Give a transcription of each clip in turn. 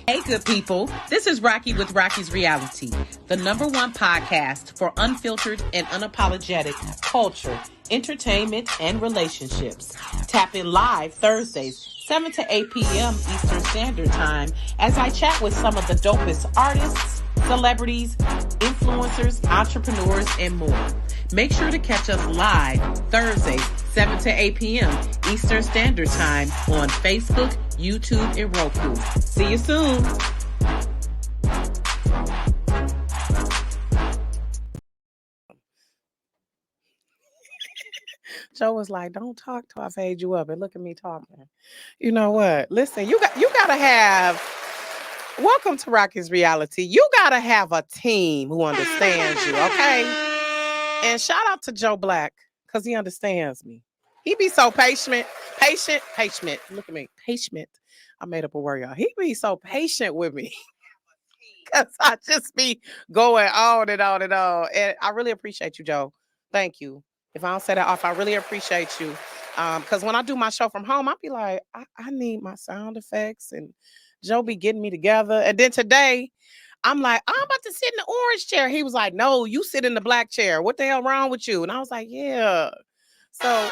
Hey, good people. This is Rocki with Rocki's Reality, the #1 podcast for unfiltered and unapologetic culture, entertainment, and relationships. Tap in live Thursdays, 7 to 8 p.m. Eastern Standard Time, as I chat with some of the dopest artists, celebrities, influencers, entrepreneurs, and more. Make sure to catch us live Thursdays, 7 to 8 p.m. Eastern Standard Time on Facebook, YouTube, and Roku. See you soon. Joe was like, "Don't talk till I fade you up," and look at me talking. You know what? Listen, you gotta have. Welcome to Rocki's Reality. You gotta have a team who understands you, okay? And shout out to Joe Black because he understands me. He be so patient. Look at me, patient. I made up a word, y'all. He be so patient with me because I just be going on and on and on. And I really appreciate you, Joe. Thank you. If I don't say that off, I really appreciate you. Because when I do my show from home, I be like, I need my sound effects, and Joe be getting me together. And then today, I'm like, I'm about to sit in the orange chair. He was like, no, you sit in the black chair. What the hell wrong with you? And I was like, yeah. So,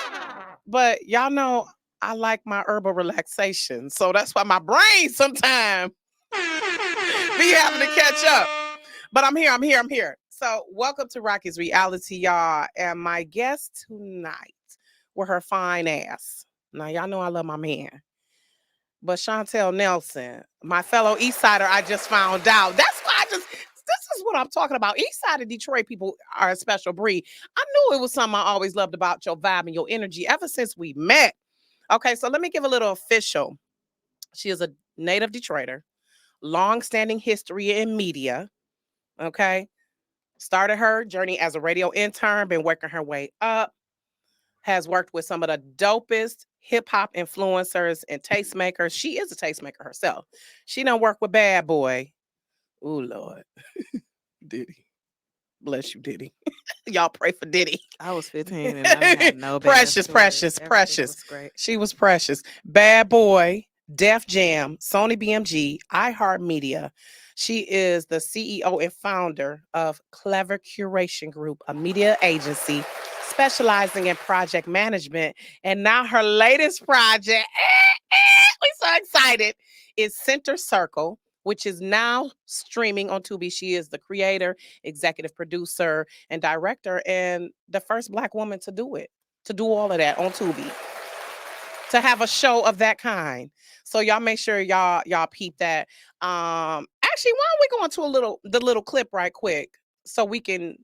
but y'all know I like my herbal relaxation. So that's why my brain sometimes be having to catch up. But I'm here. So welcome to Rocki's Reality, y'all. And my guest tonight with her fine ass. Now, y'all know I love my man. But Chauntel Nelson, my fellow East Sider, I just found out. That's why this is what I'm talking about. East Side of Detroit people are a special breed. I knew it was something I always loved about your vibe and your energy ever since we met. Okay, so let me give a little official. She is a native Detroiter, long-standing history in media. Okay. Started her journey as a radio intern, been working her way up, has worked with some of the dopest hip hop influencers and tastemakers. She is a tastemaker herself. She done work with Bad Boy. Ooh, Lord. Diddy. Bless you, Diddy. Y'all pray for Diddy. I was 15 and I had no precious. Was great. She was precious. Bad Boy, Def Jam, Sony BMG, iHeartMedia. She is the CEO and founder of Clever Curation Group, a media agency specializing in project management. And now her latest project, we're so excited, is Center Circle, which is now streaming on Tubi. She is the creator, executive producer, and director, and the first Black woman to do it, to do all of that on Tubi, to have a show of that kind. So y'all make sure y'all peep that. Actually, why don't we go into the little clip right quick so we can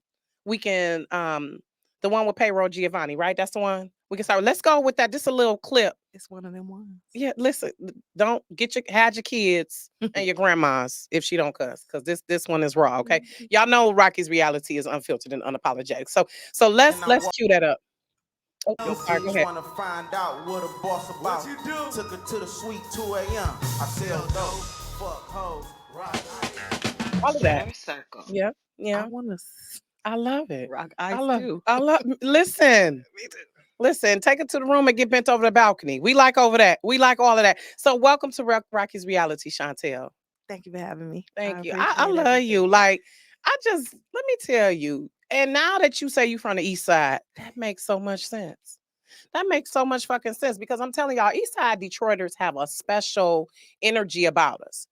the one with Payroll Giovanni, right? That's the one. We can start. Let's go with that. Just a little clip. It's one of them ones. Yeah, listen, don't had your kids and your grandmas if she don't cuss, because this one is raw. Okay, y'all know Rocki's Reality is unfiltered and unapologetic. So let's cue that up. Oh, I'm sorry, go ahead. Wanna find out what a boss about. Took her to the suite 2 a.m. I sell dope, fuck hoes, right. All of that. Circle. Yeah. I love it. Rock ice too. Listen. Listen, take it to the room and get bent over the balcony. We like over that. We like all of that. So welcome to Rocki's Reality, Chauntel. Thank you for having me. Thank you. I love you. Like, let me tell you, and now that you say you from the East Side, that makes so much sense. That makes so much fucking sense, because I'm telling y'all, East Side Detroiters have a special energy about us.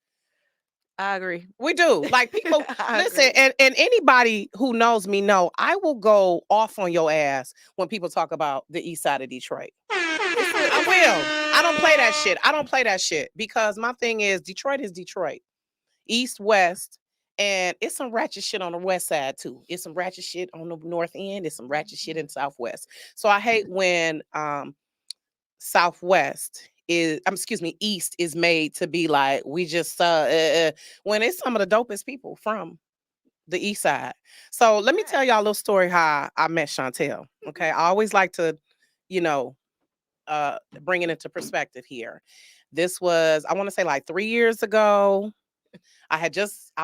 I agree. We do. Like, people, listen, and anybody who knows me know I will go off on your ass when people talk about the East Side of Detroit. I will. I don't play that shit because my thing is Detroit is Detroit. East, West, and it's some ratchet shit on the West Side too. It's some ratchet shit on the North End. It's some ratchet shit in Southwest. So I hate when East is made to be like, we just when it's some of the dopest people from the East Side. So let me tell y'all a little story how I met Chauntel. Okay, I always like to, bring it into perspective here. This was, I want to say, like 3 years ago. I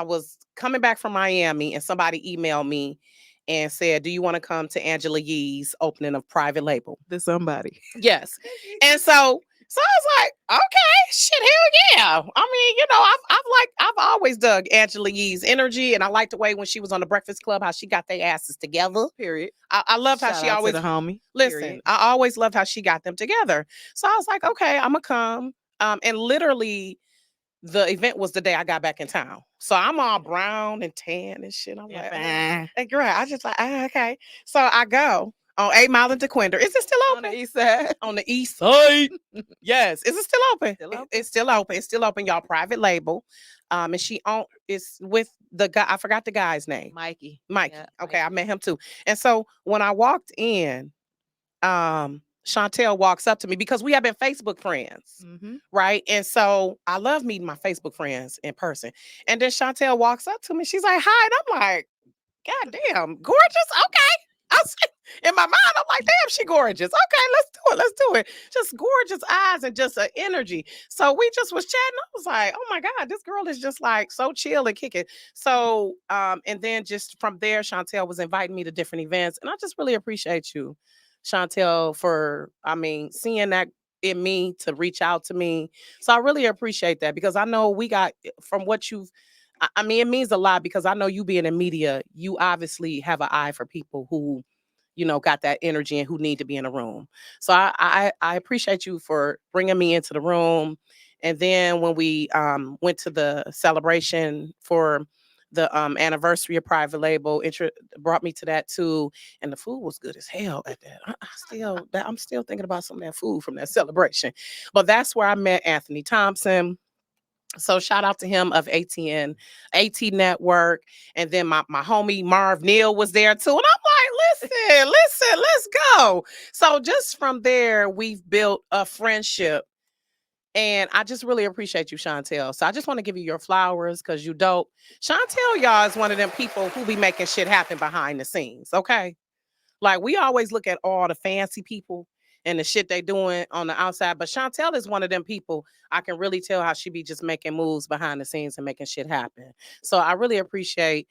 was coming back from Miami, and somebody emailed me and said, do you want to come to Angela Yee's opening of Private Label? The somebody. Yes. And so So I was like, okay, shit, hell yeah. I mean, I've always dug Angela Yee's energy, and I liked the way when she was on the Breakfast Club, how she got their asses together. Period. I loved how Shout she out always to the homie. listen. Period. I always loved how she got them together. So I was like, okay, I'm gonna come. And literally, the event was the day I got back in town. So I'm all brown and tan and shit. I'm like, hey, girl, I just like, okay. So I go on 8 Mile and DeQuinder. Is it still On open? the east side. On the east side. Yes. Is it still open? Still open. It's still open. It's still open, y'all. Private label. And she it's with the guy. I forgot the guy's name. Mikey. Mikey. Yeah, Okay, I Mikey. met him too. And so when I walked in, Chauntel walks up to me because we have been Facebook friends, right? And so I love meeting my Facebook friends in person. And then Chauntel walks up to me. She's like, hi. And I'm like, God damn, gorgeous. Okay. I was, in my mind, I'm like, damn, she gorgeous. Okay, let's do it. Let's do it. Just gorgeous eyes and just an energy. So we just was chatting. I was like, oh my God, this girl is just like so chill and kicking. So, and then just from there, Chauntel was inviting me to different events. And I just really appreciate you, Chauntel, for, seeing that in me to reach out to me. So I really appreciate that because I know we got from what you've it means a lot because I know you being in media, you obviously have an eye for people who, got that energy and who need to be in a room. So I appreciate you for bringing me into the room. And then when we went to the celebration for the anniversary of Private Label, brought me to that too. And the food was good as hell at that. I'm still thinking about some of that food from that celebration. But that's where I met Anthony Thompson. So shout out to him of AT Network. And then my homie Marv Neal was there too. And I'm like, listen, let's go. So just from there, we've built a friendship. And I just really appreciate you, Chauntel. So I just want to give you your flowers because you dope. Chauntel, y'all, is one of them people who be making shit happen behind the scenes, okay? Like, we always look at all the fancy people and the shit they doing on the outside. But Chauntel is one of them people I can really tell how she be just making moves behind the scenes and making shit happen. So I really appreciate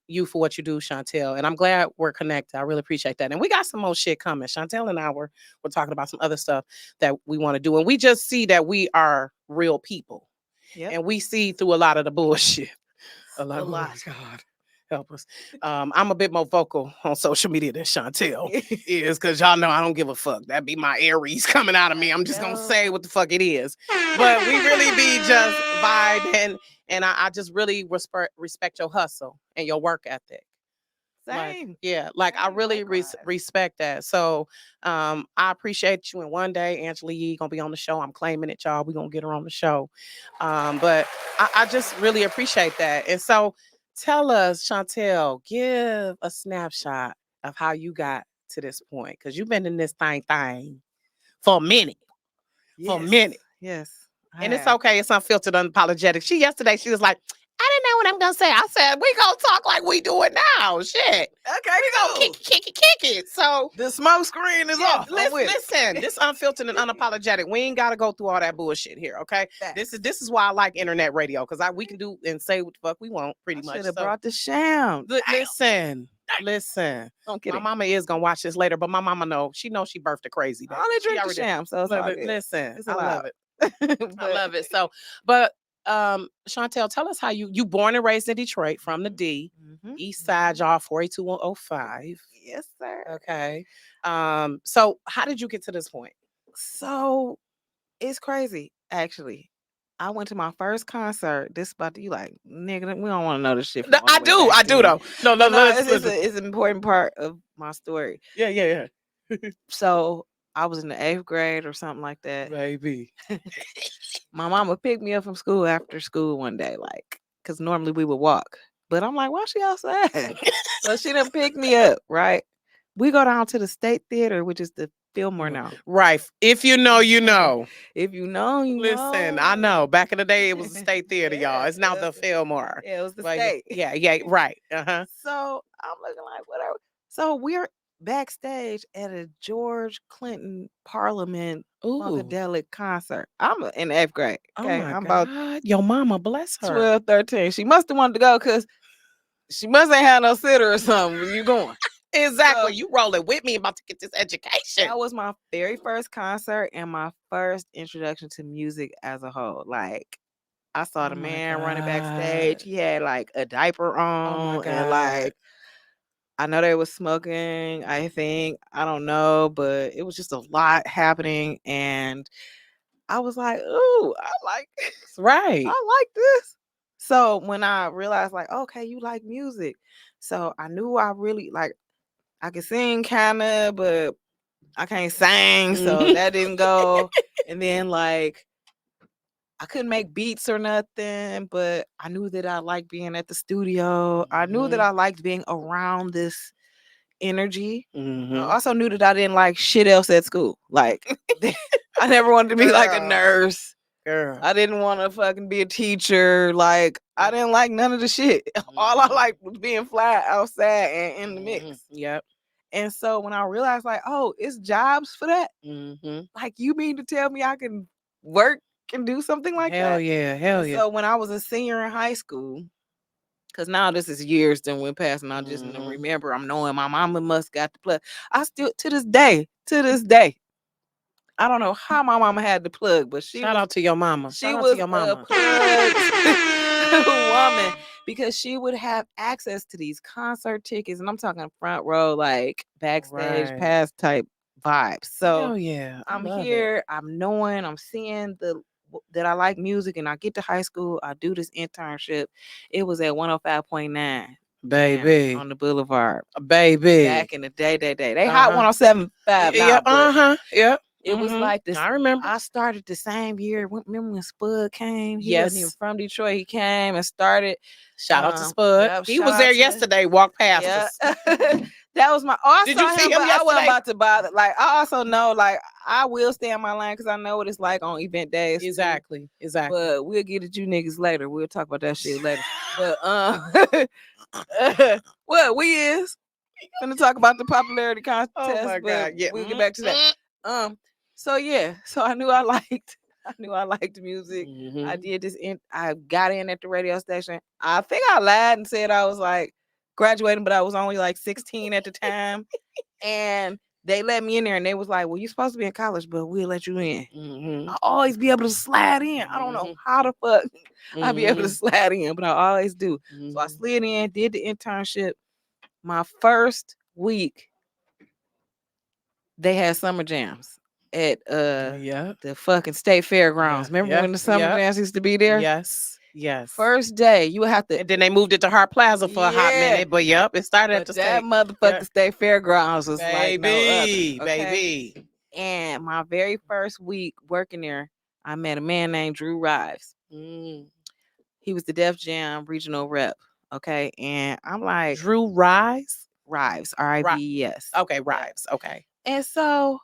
you for what you do, Chauntel. And I'm glad we're connected. I really appreciate that. And we got some more shit coming. Chauntel and I we're talking about some other stuff that we want to do. And we just see that we are real people. Yep. And we see through a lot of the bullshit. A lot. Oh, God. Help us. I'm a bit more vocal on social media than Chauntel is because y'all know I don't give a fuck. That be my Aries coming out of me. I'm just gonna say what the fuck it is. But we really be just vibing, and I just really respect your hustle and your work ethic. Same. I really respect that. So I appreciate you. And one day Angela Yee gonna be on the show. I'm claiming it, y'all. We're gonna get her on the show. But I just really appreciate that. And so tell us, Chauntel, give a snapshot of how you got to this point. Because you've been in this thing for a minute. Yes. For a minute. Yes. And it's okay. It's unfiltered, unapologetic. Yesterday, she was like, I didn't know what I'm gonna say. I said, we gonna talk like we do it now. Shit. Okay, we gonna kick it. So the smoke screen is off. Listen, this unfiltered and unapologetic. We ain't gotta go through all that bullshit here, okay? This is why I like internet radio, because we can do and say what the fuck we want, pretty much. Should have brought the sham. Listen. Don't get my mama is gonna watch this later, but my mama she knows she birthed a crazy baby. I only drink the sham, so it's all good. Listen, It's I love it. I love it. So, but Chauntel, tell us how you born and raised in Detroit from the D, East Side, y'all, 48105. Yes, sir. Okay. So how did you get to this point? So it's crazy, actually. I went to my first concert. This about you like, nigga, we don't want to know this shit. I do though. No, it's an important part of my story. Yeah. So I was in the 8th grade or something like that. Baby. My mama picked me up from school after school one day, like, because normally we would walk. But I'm like, why she outside? So she done pick me up, right? We go down to the State Theater, which is the Fillmore now. Right. If you know, you know. If you know, you know. Listen, I know. Back in the day, it was the State Theater, y'all. It's now the Fillmore. Yeah, it was the State. Yeah, right. Uh-huh. So I'm looking like, whatever. So we're backstage at a George Clinton Parliament Funkadelic concert. I'm in the 8th grade. Okay, I'm about your mama, bless her. 12, 13. She must have wanted to go because she must ain't had no sitter or something when you going. Exactly. So- You rolling with me about to get this education. That was my very first concert and my first introduction to music as a whole. Like, I saw Oh the my man running backstage. God. He had like a diaper Oh my on, and God. like, I know they was smoking. I think, I don't know, but it was just a lot happening, and I was like, "Ooh, I like, Right. I like this." So when I realized, like, okay, you like music, so I knew I really like. I could sing kind of, but I can't sing, so Mhm. that didn't go. And then like, I couldn't make beats or nothing, but I knew that I liked being at the studio. I knew that Mhm. I liked being around this energy. I Mhm. also knew that I didn't like shit else at school. Like, I never wanted to be like a Girl. nurse. Girl. I didn't want to fucking be a teacher. Like, I didn't like none of the shit. All I Mhm. liked was being fly outside and in the mix. Mhm. Yep. And so when I realized, like, oh, it's jobs for that. Mhm. Like, you mean to tell me I can work and do something like Hell that? yeah. Hell And yeah. so when I was a senior in high school, because now this is years that went past, and I just Mhm. remember I'm knowing my mama must got the plug. I still to this day, I don't know how my mama had the plug, but Shout out to your mama. she Shout out to was your a mama. plugged woman, because she would have access to these concert tickets, and I'm talking front row, like backstage Right. pass type vibes. So Hell yeah. I I'm love it. here, I'm knowing, I'm seeing that I like music, and I get to high school, I do this internship. It was at 105.9 Baby. on the boulevard. Baby. Back in the day. They hot Uh-huh. 107.5 Yeah. now, but Uh-huh. Yep. it was Mhm. like this. I remember. I started the same year. Remember when Spud came? He wasn't even Yes. from Detroit. He came and started. Shout out to Spud. Yep, He shout was out there to- yesterday. Walked past Yeah. us. That was my. Oh, I Did saw you see him, him but I wasn't yesterday? about to bother. Like, I also know, like, I will stay on my line because I know what it's like on event days. too. Exactly. Exactly. But we'll get at you niggas later. We'll talk about that shit later. But what we is gonna talk about the popularity contest. Oh my but God. Yeah. we'll get back to that. So yeah, so I knew I liked music. I Mhm. did this I got in at the radio station. I think I lied and said I was like graduating, but I was only like 16 at the time. And they let me in there, and they was like, "Well, you're supposed to be in college, but we'll let you in." Mhm. I always be able to slide in. I don't know Mhm. how the fuck I be able to Mhm. slide in, but I always do. So I Mhm. slid in, did the internship. My first week, they had summer jams at Yep. the fucking state fairgrounds. Yeah. Remember Yeah. when the summer Yep. jams used to be there? Yes. Yes. First day, you would have to. And then they moved it to Hart Plaza for a hot Yeah. minute. But yep, it started at But the that state. motherfucking Yep. state fairgrounds was like no other. Baby. Okay. Baby. And my very first week working there, I met a man named Drew Rives. Mm. He was the Def Jam regional rep. Okay. And I'm like, Drew Rise. Rives, Rives. Okay, Yeah. Rives. Okay. And so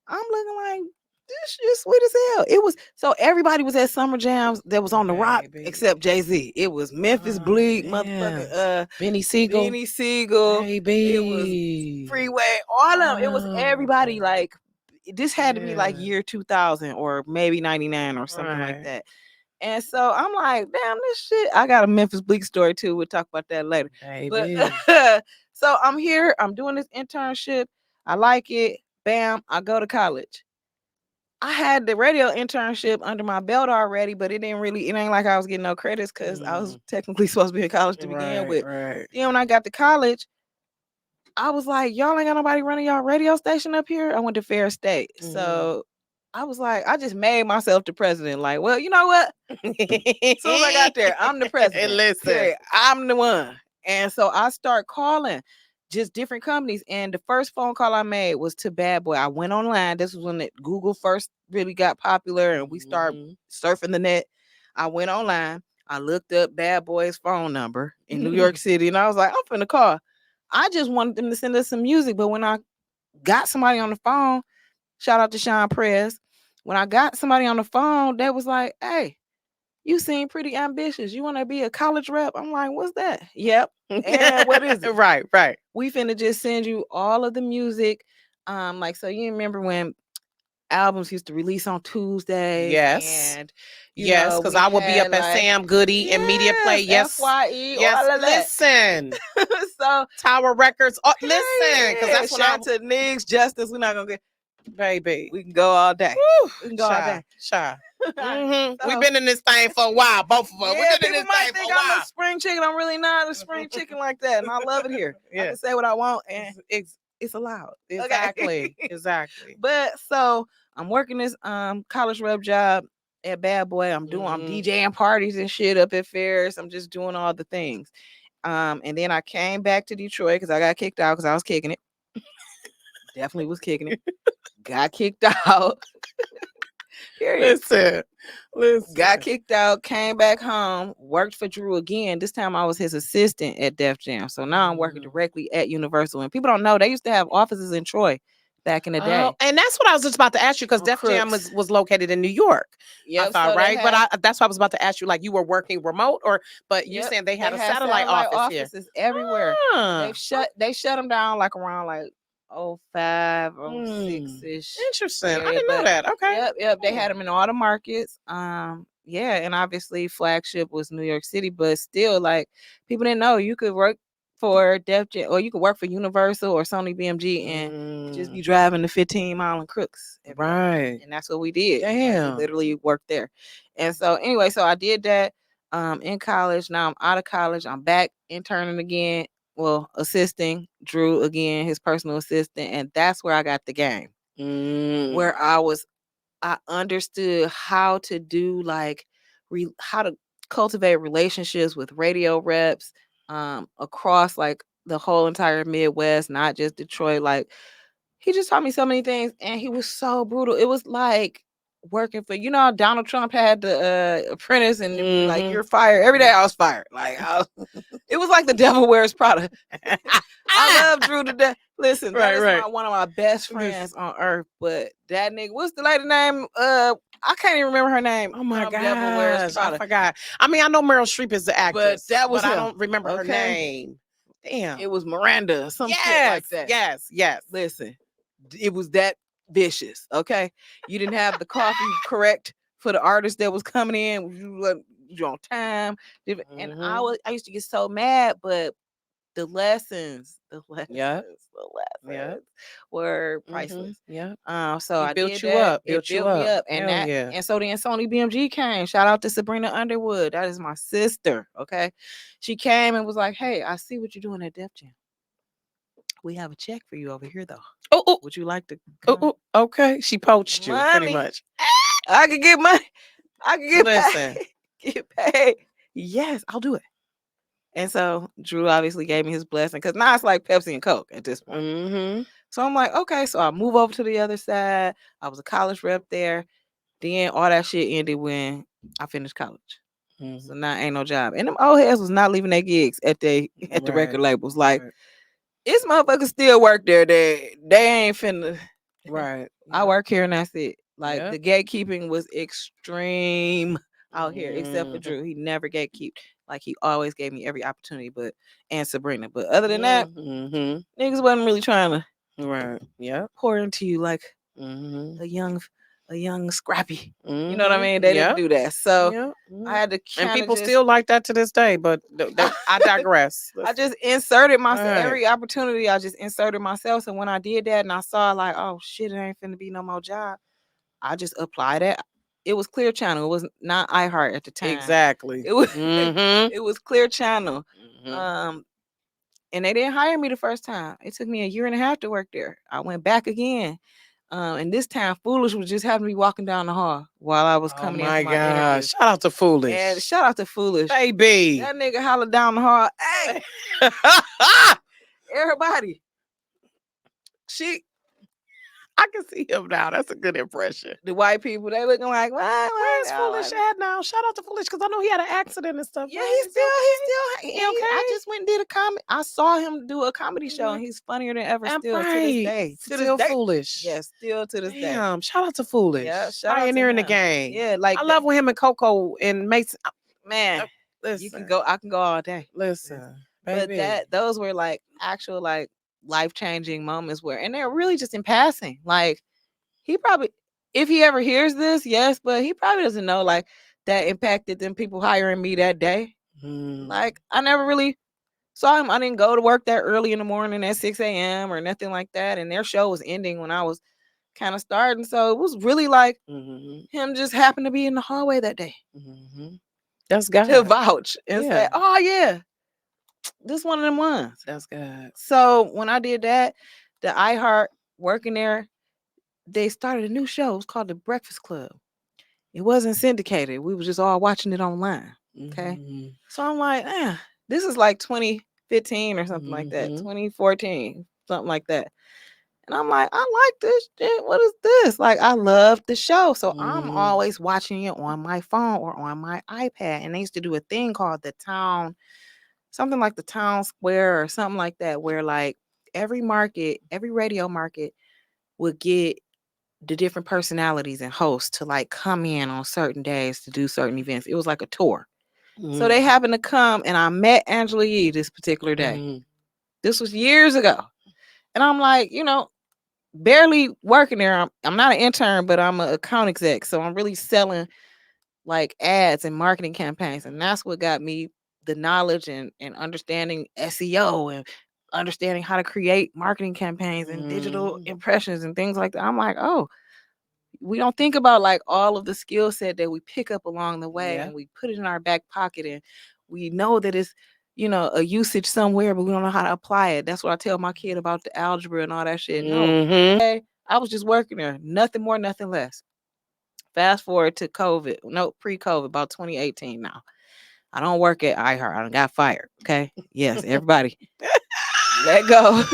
I'm looking like, this shit sweet as hell. It was so everybody was at summer jams that was on the rock Baby. except Jay-Z. It was Memphis Oh, Bleak, damn. motherfucking Benny Siegel. Beanie Siegel. Baby. It was Freeway, all of them. It was everybody. Like, this had to be like Yeah. year 2000 or maybe 99 or something like Right. that. And so I'm like, damn, this shit. I got a Memphis Bleak story too. We'll talk about that later. Baby. But so I'm here. I'm doing this internship. I like it. Bam, I go to college. I had the radio internship under my belt already, but it ain't like I was getting no credits because I was technically supposed to be in college to begin with. Right. Then when I got to college, I was like, y'all ain't got nobody running y'all radio station up here. I went to Fair State. So I was like, I just made myself the president. Like, well, you know what? As soon as I got there, I'm the president. Listen. Period. I'm the one. And so I start calling just different companies. And the first phone call I made was to Bad Boy. I went online. This was when Google first really got popular and we started surfing the net. I went online. I looked up Bad Boy's phone number in New York City. And I was like, I'm finna call. I just wanted them to send us some music. But when I got somebody on the phone, shout out to Sean Press. When I got somebody on the phone, they was like, hey, you seem pretty ambitious. You want to be a college rep? I'm like, what's that? Yep. And what is it? Right. We finna just send you all of the music. Like, so you remember when albums used to release on Tuesdays. Yes. And Yes, because I would be up at Sam Goody and Media Play. Yes. FYE, Yes. all of that. Listen. So Tower Records. Oh, listen, because that's when I shout to Niggs Justice. We're not gonna get baby. we can go all day. Woo, We can go all day. Shy. So- We've been in this thing for a while, both of us. Yeah, We've been in people this might thing think for a I'm while. a spring chicken. I'm really not a spring chicken like that, and I love it here. I Yeah. can say what I want, and it's allowed. Exactly. Exactly. But so I'm working this college rep job at Bad Boy. I'm DJing parties and shit up at fairs. I'm just doing all the things. And then I came back to Detroit because I got kicked out because I was kicking it. Definitely was kicking it. Got kicked out. Period. Listen. Got kicked out, came back home, worked for Drew again. This time I was his assistant at Def Jam. So now I'm working directly at Universal. And people don't know they used to have offices in Troy back in the day. Oh, and that's what I was just about to ask you because Def Jam was located in New York. Yep, I thought, so right? But that's what I was about to ask you. Like you were working remote, but you saying they had a satellite office offices everywhere. They shut them down like around like 05, 06-ish. Interesting. I didn't know that. Okay. Yep. They had them in all the markets. Yeah, and obviously flagship was New York City, but still, like people didn't know you could work for Def Jam or you could work for Universal or Sony BMG and just be driving the 15 mile and crooks. Right. And that's what we did. Damn. Like, we literally worked there. And so anyway, so I did that in college. Now I'm out of college. I'm back interning again. Well, assisting Drew again, his personal assistant. And that's where I got the game. Where I understood how to do like how to cultivate relationships with radio reps across like the whole entire Midwest, not just Detroit. Like he just taught me so many things, and he was so brutal. It was like working for how Donald Trump had the Apprentice, and it was like you're fired every day. I was fired. Like it was like the Devil Wears Prada. I love Drew to death. Listen, that is one of my best friends on earth. But that nigga, what's the lady name? I can't even remember her name. Oh my gosh, I forgot. I mean, I know Meryl Streep is the actress, but I don't remember her name. Damn, it was Miranda, some shit like that. Yes. Listen, it was that vicious. Okay, you didn't have the coffee correct for the artist that was coming in. You on time, and I used to get so mad, but the lessons were priceless. So I built did you that. up. It built me up, and and so then Sony BMG came. Shout out to Sabrina Underwood. That is my sister. Okay, she came and was like, "Hey, I see what you're doing at Def Jam. We have a check for you over here, though. Oh, would you like to?" Okay, she poached you pretty much. I could get money. I could get paid. Get paid. Yes, I'll do it. And so Drew obviously gave me his blessing because now it's like Pepsi and Coke at this point. So I'm like, okay, so I move over to the other side. I was a college rep there. Then all that shit ended when I finished college. So now ain't no job. And them old heads was not leaving their gigs at the record labels. Like, this motherfucker still work there. They ain't finna. Right. I work here and that's it. Like the gatekeeping was extreme out here, except for Drew. He never gatekeeped. Like he always gave me every opportunity, and Sabrina. But other than that, niggas wasn't really trying to pour into you like a young scrappy. You know what I mean? They didn't do that. So I had to and people still like that to this day, but I digress. I just inserted myself every opportunity. I just inserted myself. So when I did that and I saw like, oh shit, it ain't finna be no more job, I just applied it. It was Clear Channel. It was not iHeart at the time. Exactly. It was it was Clear Channel. And they didn't hire me the first time. It took me a year and a half to work there. I went back again. And this time Foolish was just having me walking down the hall while I was coming in for my interview. Shout out to Foolish. And shout out to Foolish. Baby. That nigga hollered down the hall. Hey. Everybody. I can see him now. That's a good impression. The white people, they looking like, where's Foolish at now? Shout out to Foolish because I know he had an accident and stuff. Yeah, he's still okay. I just went and did a comedy. I saw him do a comedy show, and he's funnier than ever. Still to this day. Still Foolish. Yeah, still to this day. Shout out to Foolish. Yeah, shout pioneering the game. Yeah, like I love when him and Coco and Mason. Man, listen, you can go. I can go all day. Listen, baby. But those were like actual like life-changing moments and they're really just in passing. Like he probably if he ever hears this, yes, but he probably doesn't know like that impacted them people hiring me that day. Like I never really saw him. I didn't go to work that early in the morning at 6 a.m. or nothing like that. And their show was ending when I was kind of starting. So it was really like him just happened to be in the hallway that day That's God. to vouch and say, Yeah. oh yeah, this one of them ones. That's God. So when I did that, the iHeart working there, they started a new show. It was called The Breakfast Club. It wasn't syndicated. We was just all watching it online. Okay. So I'm like, this is like 2015 or something like that. 2014, something like that. And I'm like, I like this shit. What is this? Like, I love the show. So I'm always watching it on my phone or on my iPad. And they used to do a thing called the town, something like the town square or something like that, where like every market, every radio market would get the different personalities and hosts to like come in on certain days to do certain events. It was like a tour. So they happened to come and I met Angela Yee this particular day. This was years ago. And I'm like, you know, barely working there. I'm not an intern, but I'm an account exec. So I'm really selling like ads and marketing campaigns. And that's what got me the knowledge and understanding SEO and understanding how to create marketing campaigns and digital impressions and things like that. I'm like, oh, we don't think about like all of the skill set that we pick up along the way and we put it in our back pocket and we know that it's, you know, a usage somewhere, but we don't know how to apply it. That's what I tell my kid about the algebra and all that shit. No, I was just working there, nothing more, nothing less. Fast forward to COVID, no, pre-COVID, about 2018 now. I don't work at iHeart. I done got fired. Okay. Yes, everybody. Let go.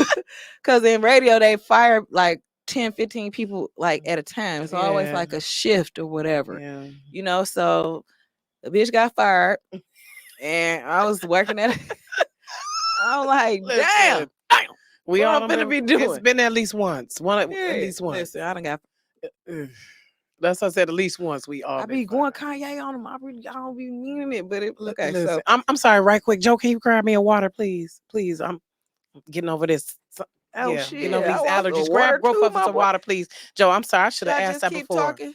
Because in radio, they fire like 10, 15 people like at a time. It's always like a shift or whatever. You know, so the bitch got fired. And I was working at it. I'm like, damn. We what all I'm gonna be doing. It's been at least once. At least once. Listen, I done got. That's what I said. At least once we all. I be going Kanye on them. I don't be meaning it, but okay. Listen, so I'm sorry. Right quick, Joe. Can you grab me a water, please? Please. I'm getting over this. Shit. Getting over these allergies. Grab both of us some water, please. Joe, I'm sorry. I should have asked that before. Talking?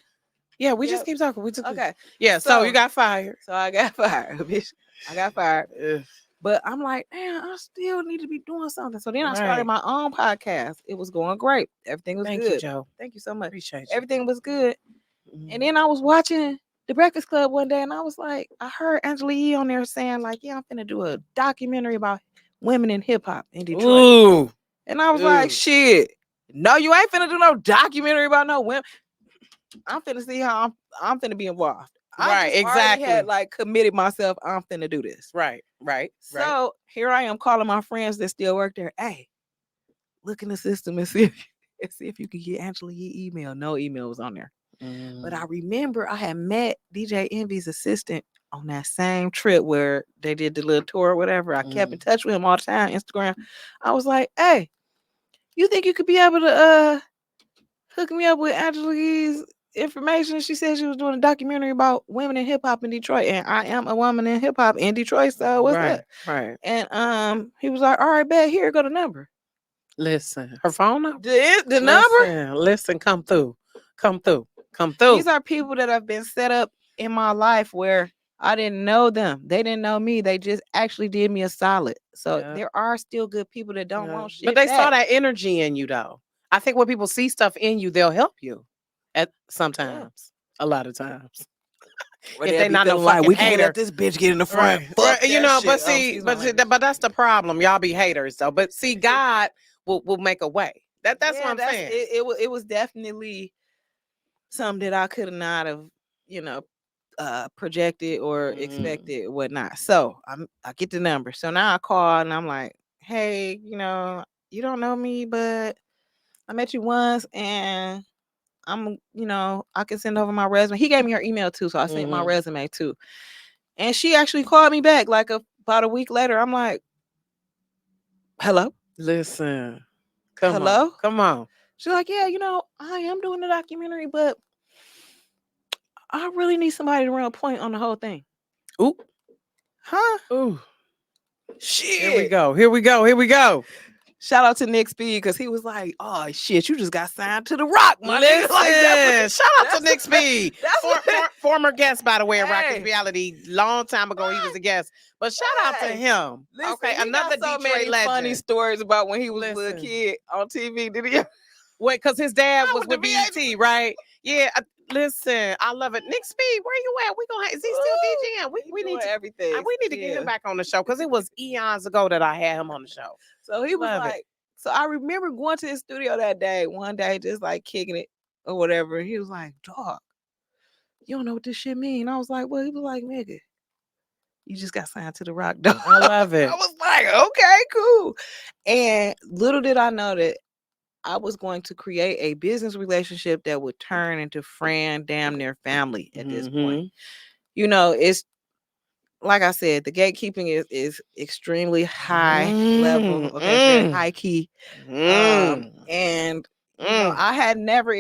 Yeah, we just keep talking. We just okay. Yeah. So you got fired. So I got fired, bitch. I got fired. But I'm like, damn, I still need to be doing something. So then I started my own podcast. It was going great. Everything was good. Thank you, Joe. Thank you so much. Appreciate you. Everything was good. And then I was watching The Breakfast Club one day, and I was like, I heard Angela Yee on there saying, like, yeah, I'm finna do a documentary about women in hip hop in Detroit. Ooh. And I was like, shit, no, you ain't finna do no documentary about no women. I'm finna see how I'm finna be involved. Right, exactly. I had like committed myself. I'm finna do this. Right. So here I am calling my friends that still work there. Hey, look in the system and see if you can get Angela Yee email. No email was on there. But I remember I had met DJ Envy's assistant on that same trip where they did the little tour or whatever. I kept in touch with him all the time, Instagram. I was like, hey, you think you could be able to hook me up with Angela Yee's information? She said she was doing a documentary about women in hip hop in Detroit, and I am a woman in hip hop in Detroit. So what's up? Right. And he was like, all right, bet, here go the number. Listen, her phone number? The number? Listen, come through. These are people that have been set up in my life where I didn't know them. They didn't know me. They just actually did me a solid. So there are still good people that don't want shit. But they saw that energy in you, though. I think when people see stuff in you, they'll help you. Sometimes, a lot of times. If they not no like, we can't let this bitch get in the front. Right. You know, but see, but that's the problem. Y'all be haters, though. But see, God will make a way. That's what I'm saying. It was definitely something that I could not have, you know, projected or expected or whatnot. So I get the number. So now I call and I'm like, hey, you know, you don't know me, but I met you once and I'm, you know, I can send over my resume. He gave me her email too, so I sent my resume too. And she actually called me back like about a week later. I'm like, hello? Listen. Come on. She's like, yeah, you know, I am doing a documentary, but I really need somebody to run a point on the whole thing. Ooh. Huh? Ooh. Shit. Here we go. Shout out to Nick Speed because he was like, "Oh shit, you just got signed to the Rock, my nigga." Listen, Like, shout out to that's Nick Speed, that's what- former guest, by the way, of Rocky's Hey. Reality. Long time ago, he was a guest. But shout out to Hey. him. Listen, Okay, he another got so Detroit many legend. funny stories about when he was a Listen. little kid on TV. Did he? Wait, because his dad I was was with the BET, right? Yeah. Listen, I love it. Nick Speed, where you at? We gonna is he still DJing? We need to everything. we need to get him back on the show because it was eons ago that I had him on the show. So he was Love it. like, so I remember going to his studio that day, one day, just like kicking it or whatever. He was like, "Dog, you don't know what this shit mean." I was like, "Well," he was like, "Nigga, you just got signed to the Rock, dog." I love it. I was like, "Okay, cool." And little did I know that I was going to create a business relationship that would turn into friend, damn near family at this point. You know, it's like I said, the gatekeeping is extremely high level. Okay, it's very high key. And you know, I had never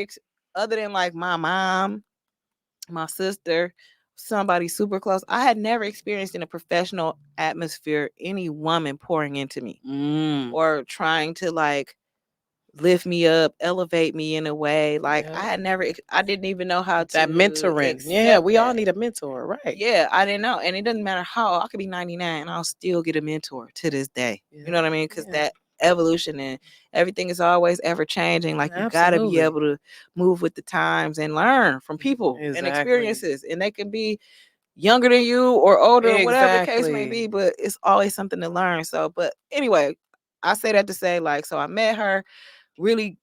other than like my mom, my sister, somebody super close, I had never experienced in a professional atmosphere any woman pouring into me or trying to like lift me up, elevate me in a way. Like I had never, I didn't even know how to that mentoring. Yeah, we all need a mentor, right? Yeah, I didn't know. And it doesn't matter how I could be 99 and I'll still get a mentor to this day. You know what I mean? Because that evolution and everything is always ever changing. Like you gotta be able to move with the times and learn from people and experiences. And they can be younger than you or older, or whatever the case may be, but it's always something to learn. So, but anyway, I say that to say, like, so I met her, really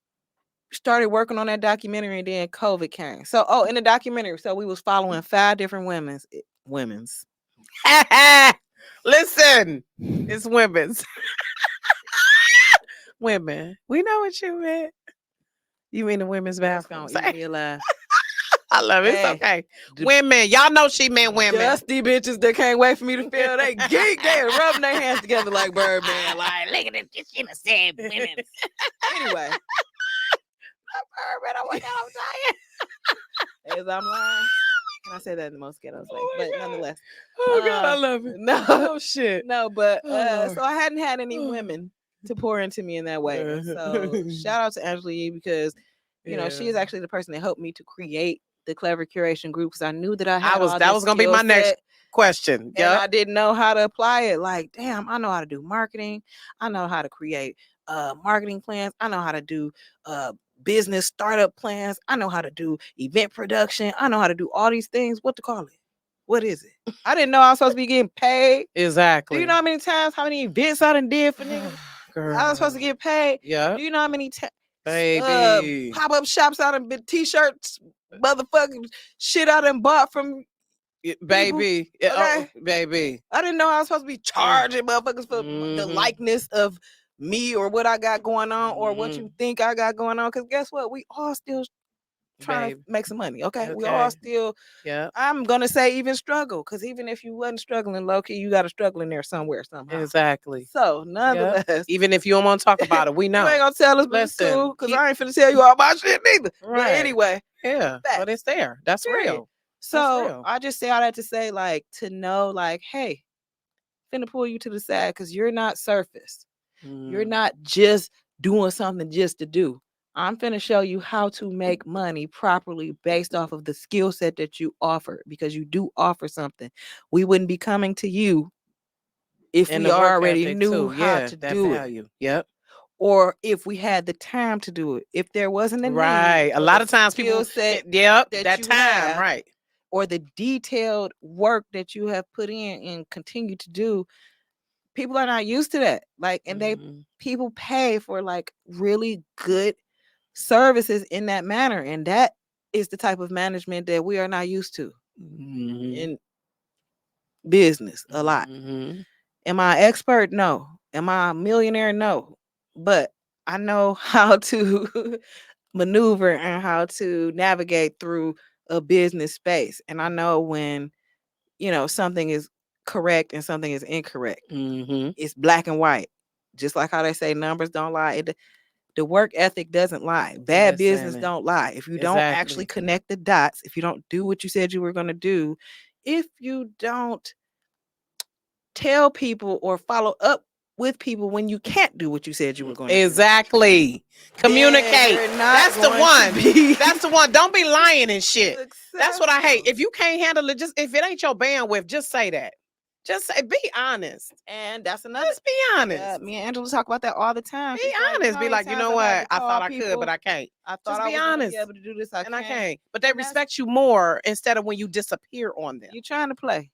started working on that documentary, and then COVID came. So, in the documentary, so we was following 5 different women's. Listen, it's women's. Women. We know what you meant. You mean the women's bathroom? Eat me alive. I love it. It's okay. Women. Y'all know she meant women. Dusty bitches that can't wait for me to feel they geek. They rubbing their hands together like Birdman. Like, look at this. She done said women. Anyway. Birdman, I'm tired. As I'm lying. And I say that in the most ghetto way, but nonetheless. Oh God, I love it. No, oh shit. No, but so I hadn't had any women to pour into me in that way. So shout out to Angela Yee because you know she is actually the person that helped me to create the Clever Curation Group because I knew that that was gonna be my next question. And I didn't know how to apply it. Like, damn, I know how to do marketing. I know how to create marketing plans. I know how to do business startup plans. I know how to do event production. I know how to do all these things. What to call it? What is it? I didn't know I was supposed to be getting paid. Exactly. Do you know how many events I done did for niggas? Girl. I was supposed to get paid. Yeah. Do you know how many baby pop-up shops I done been t-shirts, motherfucking shit I done bought from baby. Okay? Oh, baby. I didn't know I was supposed to be charging motherfuckers for the likeness of me or what I got going on or what you think I got going on. Because guess what? We all still trying to make some money. Okay. We all still, I'm going to say even struggle. Because even if you wasn't struggling low-key, you got to struggle in there somewhere, somehow. Exactly. So nonetheless. Even if you don't want to talk about it, we know. You ain't going to tell us, but it's cool. Because I ain't finna tell you all my shit neither. Right. But anyway. Yeah. But it's there. That's real. So I just say all that to say, like, to know, like, hey, finna pull you to the side because you're not surface. You're not just doing something just to do. I'm finna show you how to make money properly based off of the skill set that you offer because you do offer something. We wouldn't be coming to you if we already knew how to do it. Yep. Or if we had the time to do it. If there wasn't a need, a lot of times people set that time, right. Or the detailed work that you have put in and continue to do, people are not used to that. Like, and people pay for like really good services in that manner. And that is the type of management that we are not used to in business a lot. Am I an expert? No. Am I a millionaire? No. But I know how to maneuver and how to navigate through a business space. And I know when, you know, something is correct and something is incorrect. It's black and white. Just like how they say numbers don't lie. The work ethic doesn't lie. Bad business don't lie. If you don't actually connect the dots, if you don't do what you said you were going to do, if you don't tell people or follow up with people when you can't do what you said you were going to Exactly. Communicate. you're not That's the going to one. be That's the one. Don't be lying and shit. That's what I hate. successful. If you can't handle it, just if it ain't your bandwidth, just say that. Just say, be honest. And that's another. Just be honest. Yeah, me and Angela talk about that all the time. Be She's like, honest. Be like, you know what? I thought I could, but I can't. I thought Just I be was gonna honest. be able to do this, And I can't. But they And that's- respect you more instead of when you disappear on them. You trying to play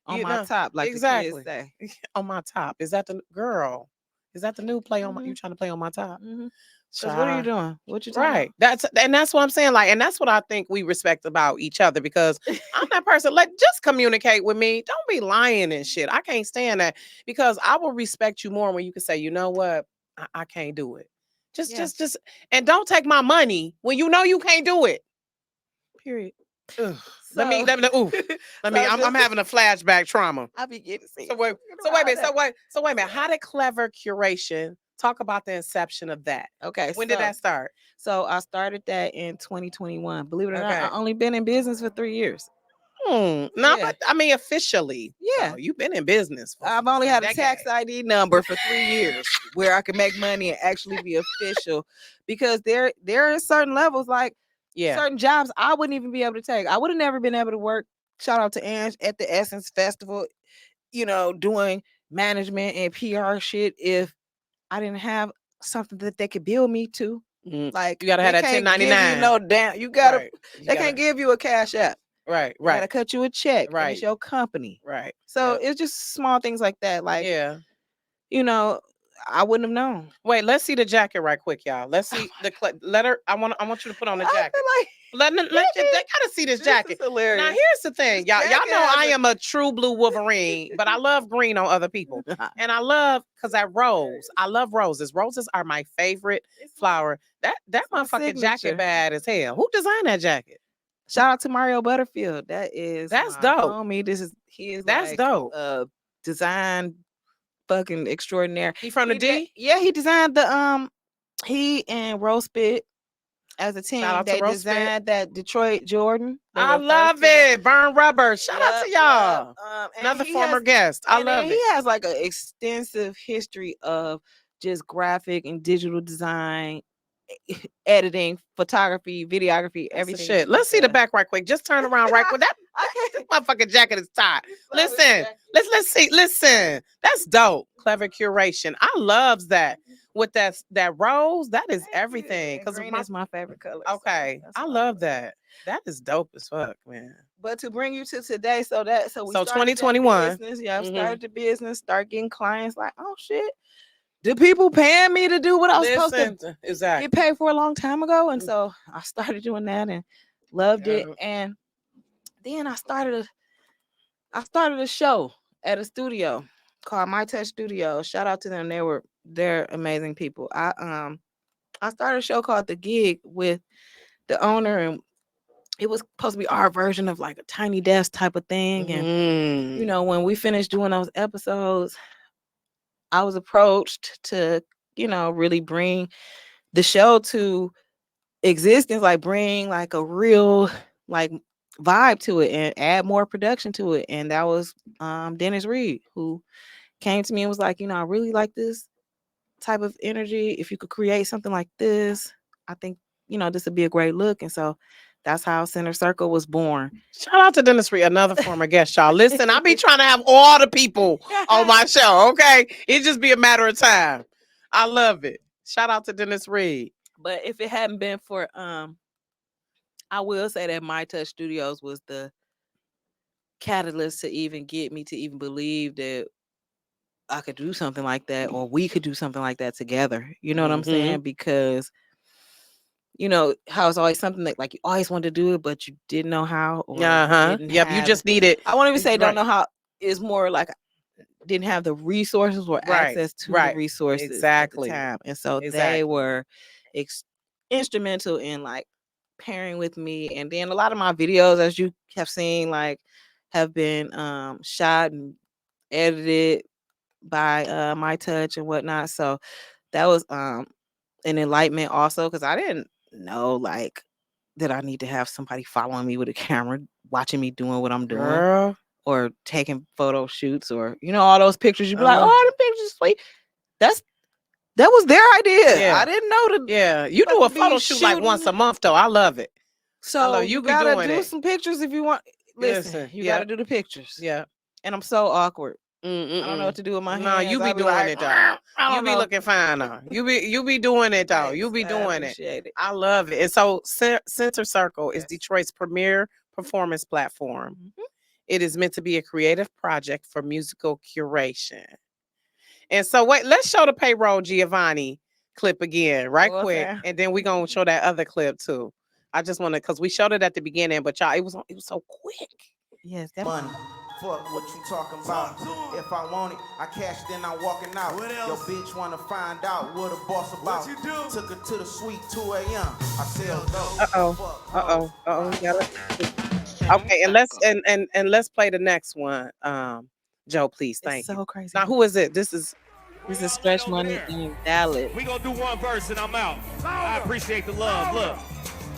on You my know, top, like exactly. the kids say. On my top. Is that the girl? Is that the new play on my? You trying to play on my top? Because what are you doing? What you talking Right. about? That's what I'm saying. Like, and that's what I think we respect about each other because I'm that person. Just communicate with me. Don't be lying and shit. I can't stand that because I will respect you more when you can say, you know what, I can't do it. Just, and don't take my money when you know you can't do it. Period. Ugh. Let me. I'm having a flashback trauma. I be getting sick. So wait a minute. How did Clever Curation talk about the inception of that? Okay. When did that start? So I started that in 2021. Believe it or not, Okay. I only been in business for 3 years. No, but I mean officially. Yeah. So you've been in business. I've only had a decades. tax ID number for 3 years where I can make money and actually be official because there are certain levels like certain jobs I wouldn't even be able to take. I would have never been able to work. Shout out to Ange at the Essence Festival, doing management and PR shit if I didn't have something that they could bill me to. Like you gotta have that 1099. You gotta. They can't give you a cash app. Right. They gotta cut you a check. Right. And it's your company. Right. So it's just small things like that. Like I wouldn't have known. Wait, let's see the jacket right quick, y'all. Let's see the letter. I want you to put on the jacket. They gotta see this jacket. Hilarious. Now here's the thing, y'all know I am a true blue Wolverine, but I love green on other people, and I love because I love roses. Roses are my favorite flower. That motherfucking jacket bad as hell. Who designed that jacket? Shout out to Mario Butterfield. That's dope. Homie, That's dope. Design fucking extraordinaire. He from the D? Yeah, he designed the he and Rose Spit as a team. They designed that Detroit Jordan. I love it. Burn Rubber. Shout out to y'all. Another former guest. I love it. He has like an extensive history of just graphic and digital design, editing, photography, videography, everything. Shit. Let's see the back right quick. Just turn around right quick. This motherfucking jacket is tight. Listen. Let's see. Listen. That's dope. Clever Curation. I loves that. With that rose, that is everything. Because green is my favorite color. Okay. So I love that. That is dope as fuck, man. But to bring you to today, so we started 2021. business, started the business, start getting clients like, oh shit. The people paying me to do what I was supposed to get paid for a long time ago. And so I started doing that and loved it. And then I started a show at a studio called My Touch Studio. Shout out to them. They're amazing people. I started a show called The Gig with the owner, and it was supposed to be our version of like a Tiny Desk type of thing. And when we finished doing those episodes, I was approached to, really bring the show to existence, like bring like a real like vibe to it and add more production to it. And that was Dennis Reed, who came to me and was like, I really like this type of energy. If you could create something like this, I think, this would be a great look. And so that's how Center Circle was born. Shout out to Dennis Reed, another former guest, y'all. Listen, I be trying to have all the people on my show, okay? It just be a matter of time. I love it. Shout out to Dennis Reed. But if it hadn't been for, I will say that My Touch Studios was the catalyst to even get me to even believe that I could do something like that, or we could do something like that together. You know what I'm saying? Because how it's always something that like you always wanted to do it, but you didn't know how. Or you just need it. I won't even say don't know how. It's more like I didn't have the resources or access to the resources at the time. And so they were instrumental in like pairing with me. And then a lot of my videos, as you have seen, like have been shot and edited by My Touch and whatnot. So that was an enlightenment also, because I didn't know like that I need to have somebody following me with a camera, watching me doing what I'm doing. Girl. Or taking photo shoots, or all those pictures. You be like, oh, the pictures just like that was their idea. Yeah. I didn't know the Yeah, you do a supposed to be photo shoot like once a shooting. month though. I love it. So you you be gotta doing do it. some pictures if you want. Listen, you Yep. gotta do the pictures. Yeah. And I'm so awkward. I don't know Mm-mm-mm. what to do with my No, hands. you be I doing like, it though. I You don't be know. looking fine though. You be doing it though. You Thanks. be I doing it. appreciate it. I love it. And so Center Circle is Yes. Detroit's premier performance platform. Mhm. It is meant to be a creative project for musical curation. And so wait, let's show the payroll Giovanni clip again, right Go quick, fam. and then we're gonna show that other clip too. I just want to, because we showed it at the beginning, but y'all, it was so quick. Yes, that Money. Fuck what you talking about. If I want it, I cash it, then I'm walking out. Your bitch wanna find out what a boss about. Took her to the suite 2 a.m. I sell dope. Okay, and let's play the next one. Joe, please, thank It's you. so crazy. Now, who is it? This is Stretch Money and Valid. We gonna do one verse and I'm out. I appreciate the love.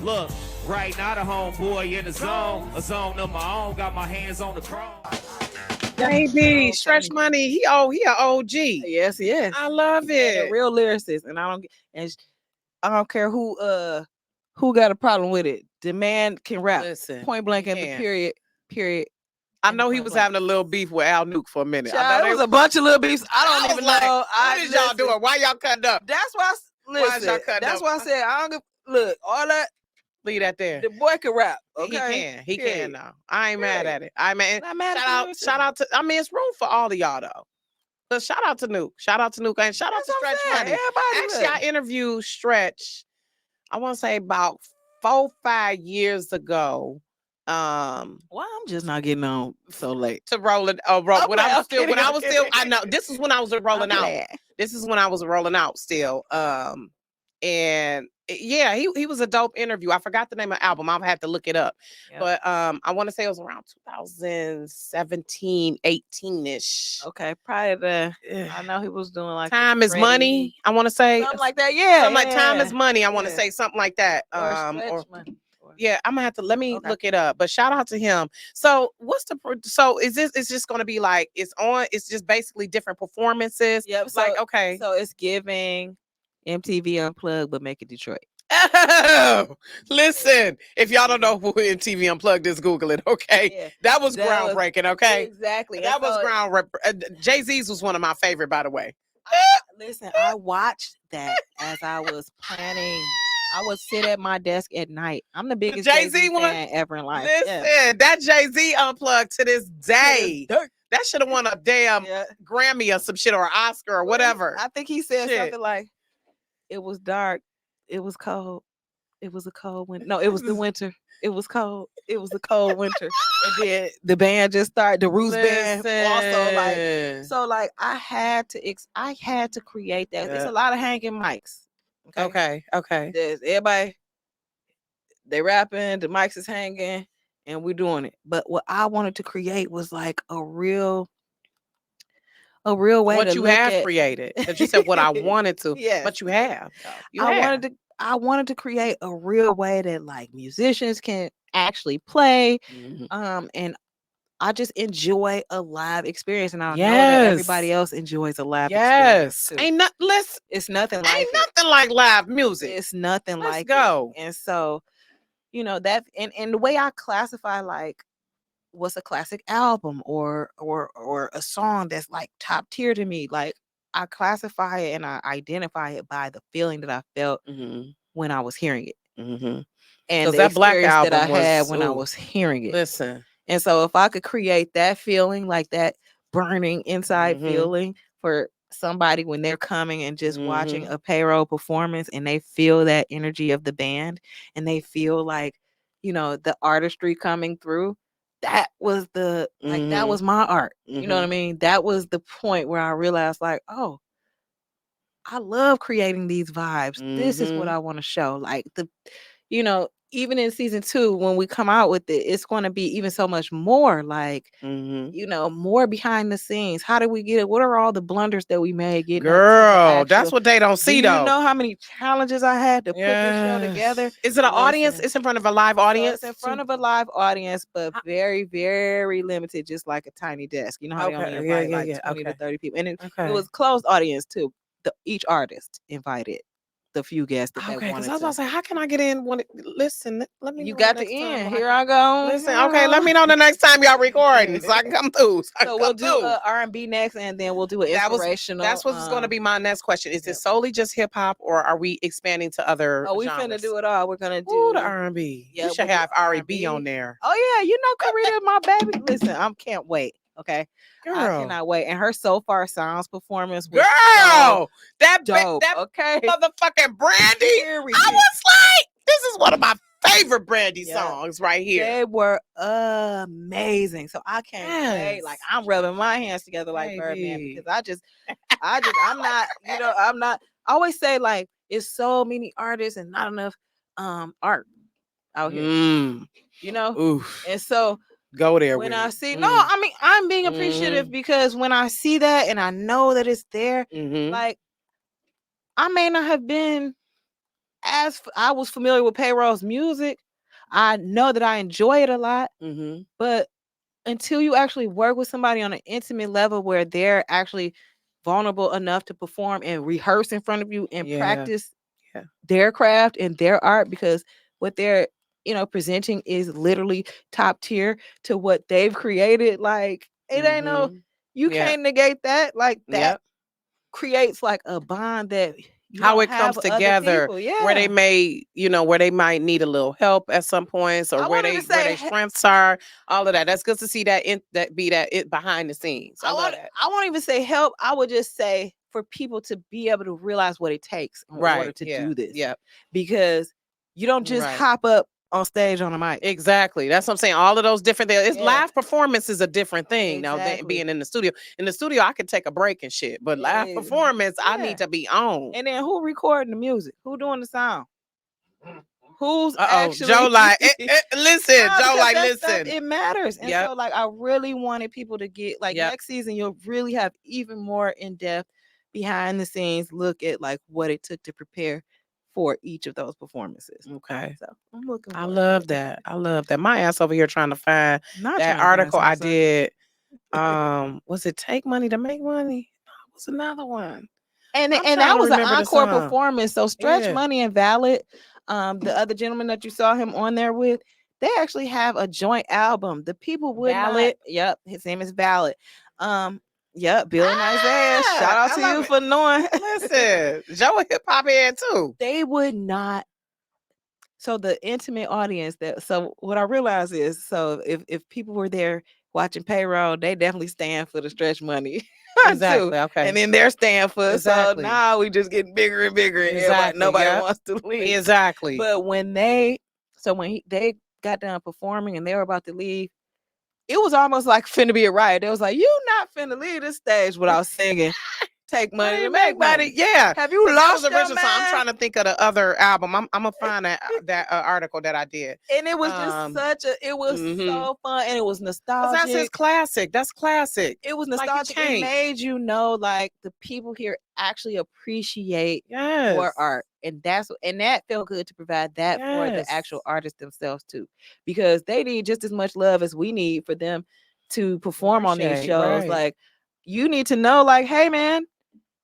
Look. Right now the homeboy in the zone, a zone of my own. Got my hands on the chrome. baby Stretch Money. He a OG. Yes, yes. I love And a it. real lyricist, and I don't care who got a problem with it. The man can rap. Listen, Point blank he and can. period. I know he was having a little beef with Al Nuke for a minute. Child, there was a bunch of little beefs. I don't even like, know. What is y'all doing? Why y'all cutting up? That's why. Why is y'all cutting That's up? why I said I don't give. Look, all that. Leave that there. The boy can rap. Okay, He can now. I ain't mad at it. I mean, Not mad at you. shout out to. I mean, it's room for all of y'all though. But shout out to Nuke. Shout out to Nuke, and shout out to That's what I'm Stretch saying. Money. Everybody Actually, I interviewed Stretch. I want to say about 4-5 years ago. Why I'm just not getting on so late To roll it. When I was still. I know this is when I was rolling out. This is when I was rolling out still. And yeah, he was a dope interview. I forgot the name of the album. I'll have to look it up. Yep. But I want to say it was around 2017, 18-ish. Okay, probably I know he was doing like Time is Money. I want to say something like that. Yeah, something like Time is Money. I want to Yeah. say something like that. Or Stretch Money. Yeah, I'm gonna have to let me look it up. But shout out to him. So is this just gonna be like it's just basically different performances? Yep. So, Like okay. So it's giving MTV Unplugged, but make it Detroit. Oh, listen, if y'all don't know who MTV Unplugged is, Google it. Okay, Yeah. that was groundbreaking. Okay, Exactly. that was groundbreaking. Jay-Z's was one of my favorite, by the way. Listen, I watched that as I was planning. I would sit at my desk at night. I'm the biggest Jay-Z fan ever in life. Listen, that Jay-Z Unplugged to this day. That should have won a damn Grammy or some shit or Oscar or whatever. I think he said something like, "It was dark. It was cold. It was a cold winter. No, it was the winter. It was cold. It was a cold winter." And then the band just started. The Roots band also like I had to create that. There's a lot of hanging mics. Okay. There's everybody. They rapping. The mics is hanging, and we're doing it. But what I wanted to create was like a real way. What you have created. Because you said what I wanted to. Yes. But you have. I wanted to create a real way that like musicians can actually play. Mm-hmm. And I just enjoy a live experience, and I know that everybody else enjoys a live experience too. It's nothing like nothing like live music. It's nothing Let's like go. it. And so, that and the way I classify like what's a classic album or a song that's like top tier to me, like I classify it and I identify it by the feeling that I felt when I was hearing it. Mm-hmm. And the that Black album that I had when I was hearing it. Listen. And so if I could create that feeling, like that burning inside feeling for somebody when they're coming and just watching a payroll performance and they feel that energy of the band and they feel like, the artistry coming through, that was that was my art. You know what I mean? That was the point where I realized like, oh, I love creating these vibes. This is what I want to show. Like even in season 2, when we come out with it, it's going to be even so much more like, more behind the scenes. How did we get it? What are all the blunders that we made? Girl, that's what they don't see, though. You know how many challenges I had to put this show together? Is it an audience? It's in front of a live audience? So it's in front of a live audience, but very, very limited, just like a tiny desk. You know how they only invite 20 to 30 people. And it was closed audience, too. Each artist invited the few guests that they wanted. Because I was about to say, how can I get in? Listen, let me know. You got the end. Here I go. Listen, okay, let me know the next time y'all recording so I can come through. So we'll do R&B next, and then we'll do an inspirational. That's what's going to be my next question. Is it solely just hip hop, or are we expanding to other we genres? finna do it all. We're gonna do the R&B. Yeah, you should have R&B on there. Oh yeah, you know Karita, my baby. Listen, I can't wait. Okay, girl, I cannot wait. And her So Far Sounds performance was that dope. Motherfucking Brandy. I was like, this is one of my favorite Brandy songs right here. They were amazing. So I can't wait. Like, I'm rubbing my hands together like Birdman, because I'm not, I'm not. I always say, like, it's so many artists and not enough art out here. Oof. And so go there when I see I'm being appreciative, because when I see that and I know that it's there, like, I may not have been I was familiar with Payroll's music. I know that I enjoy it a lot, but until you actually work with somebody on an intimate level where they're actually vulnerable enough to perform and rehearse in front of you and practice their craft and their art, because what they're presenting is literally top tier to what they've created. Like, it ain't you can't negate that. Like, that creates like a bond that how it comes together, where they may, where they might need a little help at some points, or where their strengths are, all of that. That's good to see that behind the scenes. I won't even say help. I would just say for people to be able to realize what it takes in order to do this. Yeah, because you don't just hop up on stage on a mic. Exactly. That's what I'm saying. All of those different things. It's live performance is a different thing now than being in the studio. In the studio, I can take a break and shit, but live performance, I need to be on. And then who recording the music? Who doing the sound? Who's actually Joe like listen, Joe like listen. It matters. And so, like, I really wanted people to get, like, next season you'll really have even more in-depth behind the scenes look at, like, what it took to prepare for each of those performances. Okay. So I'm looking. I love that. I love that. My ass over here trying to find that article I did. Was it Take Money to Make Money? No, it was another one. And that was an encore performance. So Stretch Money and Valid, the other gentleman that you saw him on there with, they actually have a joint album. The people would Valid. His name is Valid. Yep, Bill and Isaiah. Shout out to you for knowing. Listen, Joe a hip hop head too. They would not. So the intimate audience so what I realized is, so if people were there watching Payroll, they definitely stand for the Stretch Money. Exactly. Too. Okay. And then they're staying for so now we just getting bigger and bigger, and nobody wants to leave. Exactly. But when they got done performing and they were about to leave, it was almost like finna be a riot. They was like, "You not finna leave this stage without singing Take Money to Make Money." Yeah. Have you lost your original mind? Song. I'm trying to think of the other album. I'm gonna find that article that I did. And it was just it was so fun, and it was nostalgic. That's his classic. That's classic. It was nostalgic. It made you know, like, the people here actually appreciate your art. And that felt good to provide that for the actual artists themselves too, because they need just as much love as we need for them to perform on these shows. Right. Like, you need to know, like, hey man,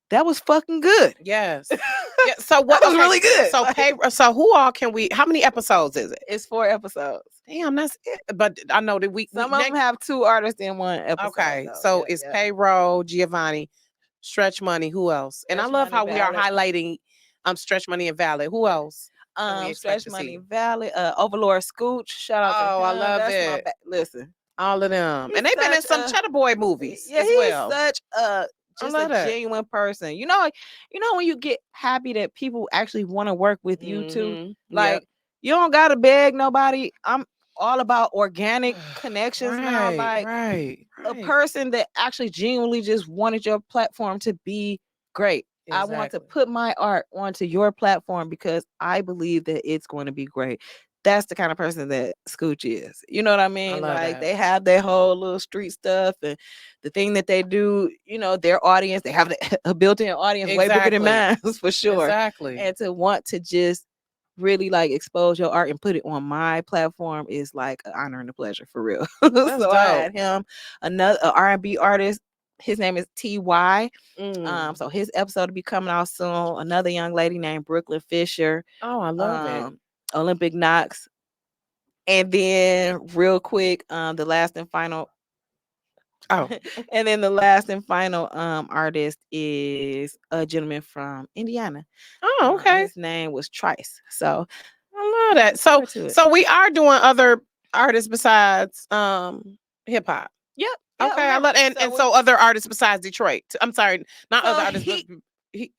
that was fucking good. Yes. Yeah. So what was really good. So so who all can we? How many episodes is it? It's 4 episodes. Damn, that's it. But I know that some of them have 2 artists in one episode. Okay, so it's Payroll, Giovanni, Stretch Money. Who else? And I love how we are highlighting Stretch Money and Valid. Who else? Stretch Money, Valid, Overlord Scooch. Shout out to him. I love it. Listen, all of them, and they've been in some Cheddar Boy movies as well. He's such a genuine person. You know when you get happy that people actually want to work with you too. Like, you don't gotta beg nobody. I'm all about organic connections now. Like, a person that actually genuinely just wanted your platform to be great. Exactly. I want to put my art onto your platform because I believe that it's going to be great. that's the kind of person that Scooch is. You know what I mean? love Like that. they have their whole little street stuff and the thing that they do, their audience, they have a built-in audience way bigger than Exactly. mine for sure. Exactly. And to want to just really like expose your art and put it on my platform is like an honor and a pleasure for real. That's So I dope. had him, another R&B artist. His name is Ty. Mm. So his episode will be coming out soon. Another young lady named Brooklyn Fisher. Oh, I love it. Olympic Knox. And then real quick, the last and final. Oh, And then the last and final artist is a gentleman from Indiana. oh, okay. His name was Trice. So I love that. forward to it. So we are doing other artists besides hip hop. Yep. Okay, I love and so other artists besides Detroit. I'm sorry, not other artists. But he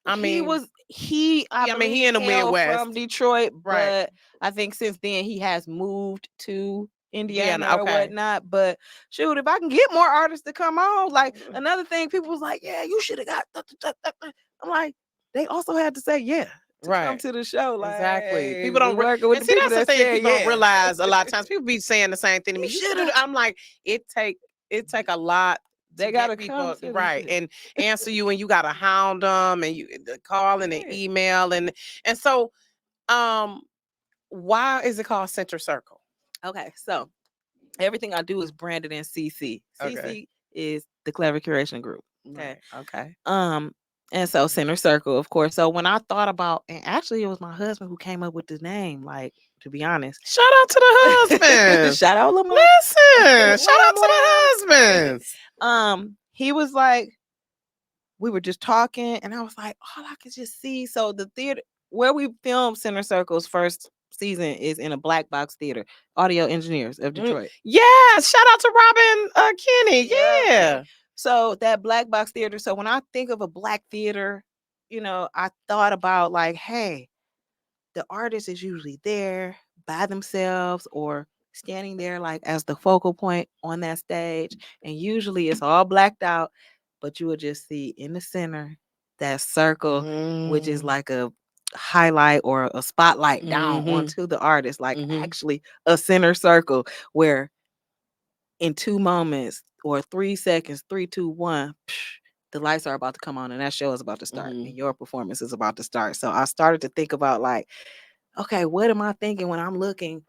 I mean, he he in the Midwest from Detroit, Right. but I think since then he has moved to Indiana or okay. whatnot. But shoot, if I can get more artists to come on, like another thing, people was like, "Yeah, you should have got." I'm like, they also had to say, "Yeah." To come Right. to the show, like Exactly. People we don't working with and the see people that's the that thing said people don't yeah. realize a lot of times. People be saying the same thing to me. You You shoulda shoulda- do-" I'm like, it take a lot. They to gotta get come people to the right shit. and answer you, and you gotta hound them, and you call and Right. email and so why is it called Center Circle? Okay, so everything I do is branded in CC. Okay. CC is the Clever Curation Group. Okay. Okay. And so Center Circle, of course. So when I thought about, and actually it was my husband who came up with the name, like, to be honest. Shout out to the husband. Shout out Lamar. Listen, shout out to the husbands. He was like, we were just talking, and I was like, all I could just see. So the theater where we filmed Center Circle's first season is in a black box theater, Audio Engineers of Detroit. Yeah, shout out to Robin Kenny. Yeah. So that black box theater. So when I think of a black theater, I thought about like, hey, the artist is usually there by themselves or standing there like as the focal point on that stage. And usually it's all blacked out, but you would just see in the center that circle, which is like a highlight or a spotlight down onto the artist, like actually a center circle where in 2 moments or 3 seconds, 3, 2, 1, the lights are about to come on and that show is about to start and your performance is about to start. So I started to think about like, okay, what am I thinking when I'm looking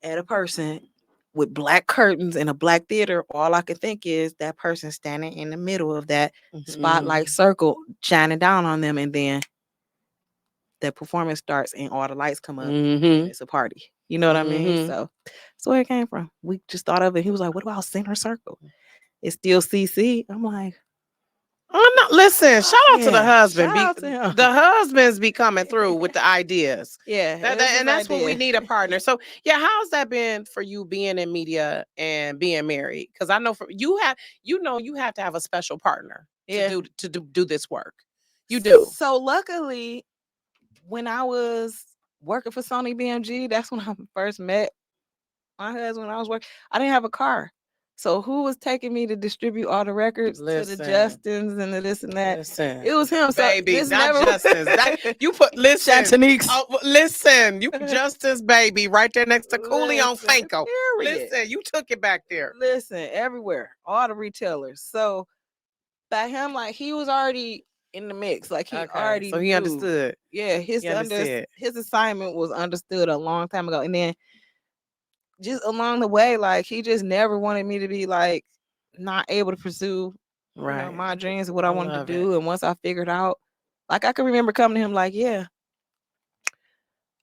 at a person with black curtains in a black theater? All I can think is that person standing in the middle of that spotlight circle, shining down on them, and then the performance starts and all the lights come up and it's a party. You know what I mean? So that's where it came from. We just thought of it. He was like, what about Center Circle? It's still CC. I'm like, oh no, listen, shout out to the husband. Shout out to him. The husbands be coming through with the ideas. Yeah. And that's what we need, a partner. So yeah, how's that been for you being in media and being married? Because I know you have to have a special partner to do this work. You do. So luckily, when I was working for Sony BMG, that's when I first met my husband. When I was working, I didn't have a car. So who was taking me to distribute all the records to the Justins and the this and that? Listen, it was him. So baby, this not never Justins. You put Chantanique's. Listen, you Justin's baby right there next to Cooley on Fanco. Period. Listen, you took it back there. Listen, everywhere, all the retailers. So by him, like he was already in the mix, like he already. So he knew. understood. Yeah, his assignment was understood a long time ago, and then just along the way, like he just never wanted me to be like not able to pursue my dreams and what I wanted to do. And once I figured out, like I can remember coming to him like, yeah,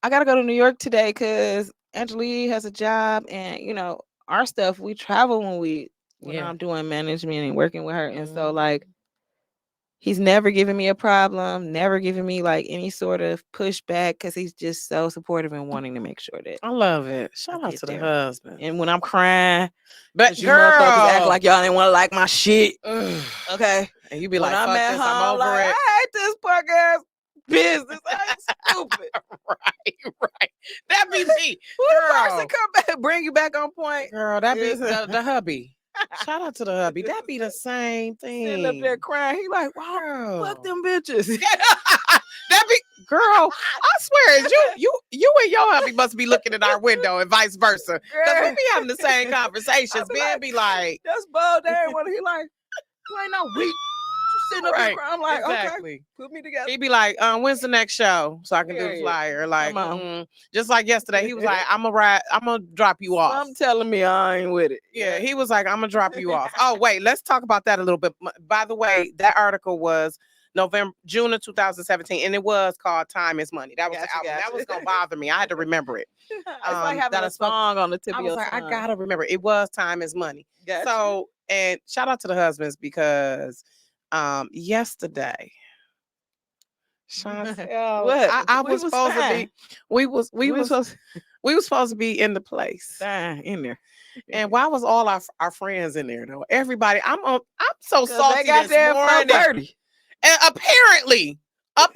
I gotta go to New York today because Angelique has a job, and our stuff, we travel when I'm doing management and working with her. And so like he's never given me a problem, never given me like any sort of pushback because he's just so supportive and wanting to make sure that I love it. Shout out to the husband. And when I'm crying, but you motherfuckers act like y'all didn't want to like my shit. Okay. And you be when like, I'm fuck at this, home, I'm over like, it. I hate this punk ass business. That's stupid. Right. That be me. Who the person come back, bring you back on point? Girl, that be the hubby. Shout out to the hubby. That be the same thing. Sitting up there crying. He like, wow, fuck them bitches. That be girl. I swear, you and your hubby must be looking at our window and vice versa. Because we be having the same conversations. Ben be like, that's bold. They ain't want to. He like, you ain't no weak. You sitting up right, here. I'm like, exactly. okay, put me together. He be like, when's the next show so I can do the Period. flyer? Like, Come on. just like yesterday, he was like, I'm gonna drop you off. I'm telling me I ain't with it. Yeah, he was like, I'm gonna drop you off. Oh, wait, let's talk about that a little bit. By the way, that article was June of 2017, and it was called "Time Is Money." That was the album. That was gonna bother me. I had to remember it. It's like having a song on the tip I of was your like, tongue. I gotta remember. It was "Time Is Money." Gotcha. So, and shout out to the husbands because yesterday, Chauntel, What? I We was was supposed to fine. be. We was supposed to be in the place. Fine, in there. And why was all our friends in there though? Everybody, I'm so 'Cause salty they got this there morning. at 4:30. And apparently, because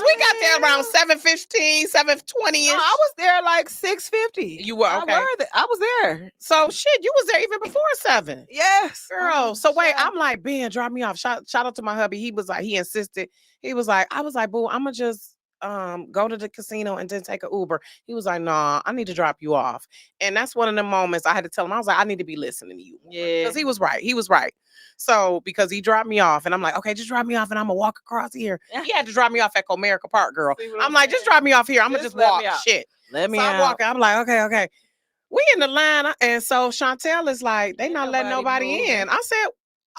we got there around 7:15, 7:20. No, I was there like 6:50. You were okay. I was there. So shit, you was there even before 7. Yes, Girl. So wait, I'm like, Ben, drop me off. Shout out to my hubby. He was like, he insisted. He was like, I was like, boo, I'm gonna just go to the casino and then take an Uber. He was like, nah, I need to drop you off. And that's one of the moments I had to tell him. I was like, I need to be listening to you. Yeah. Because he was right. So because he dropped me off and I'm like, okay, just drop me off and I'm gonna walk across here. He had to drop me off at Comerica Park, girl. I'm like, just drop me off here. I'm gonna just walk. Shit. Let me so out. I'm walking. I'm like, okay. We in the line. And so Chauntel is like, they not letting nobody in. I said,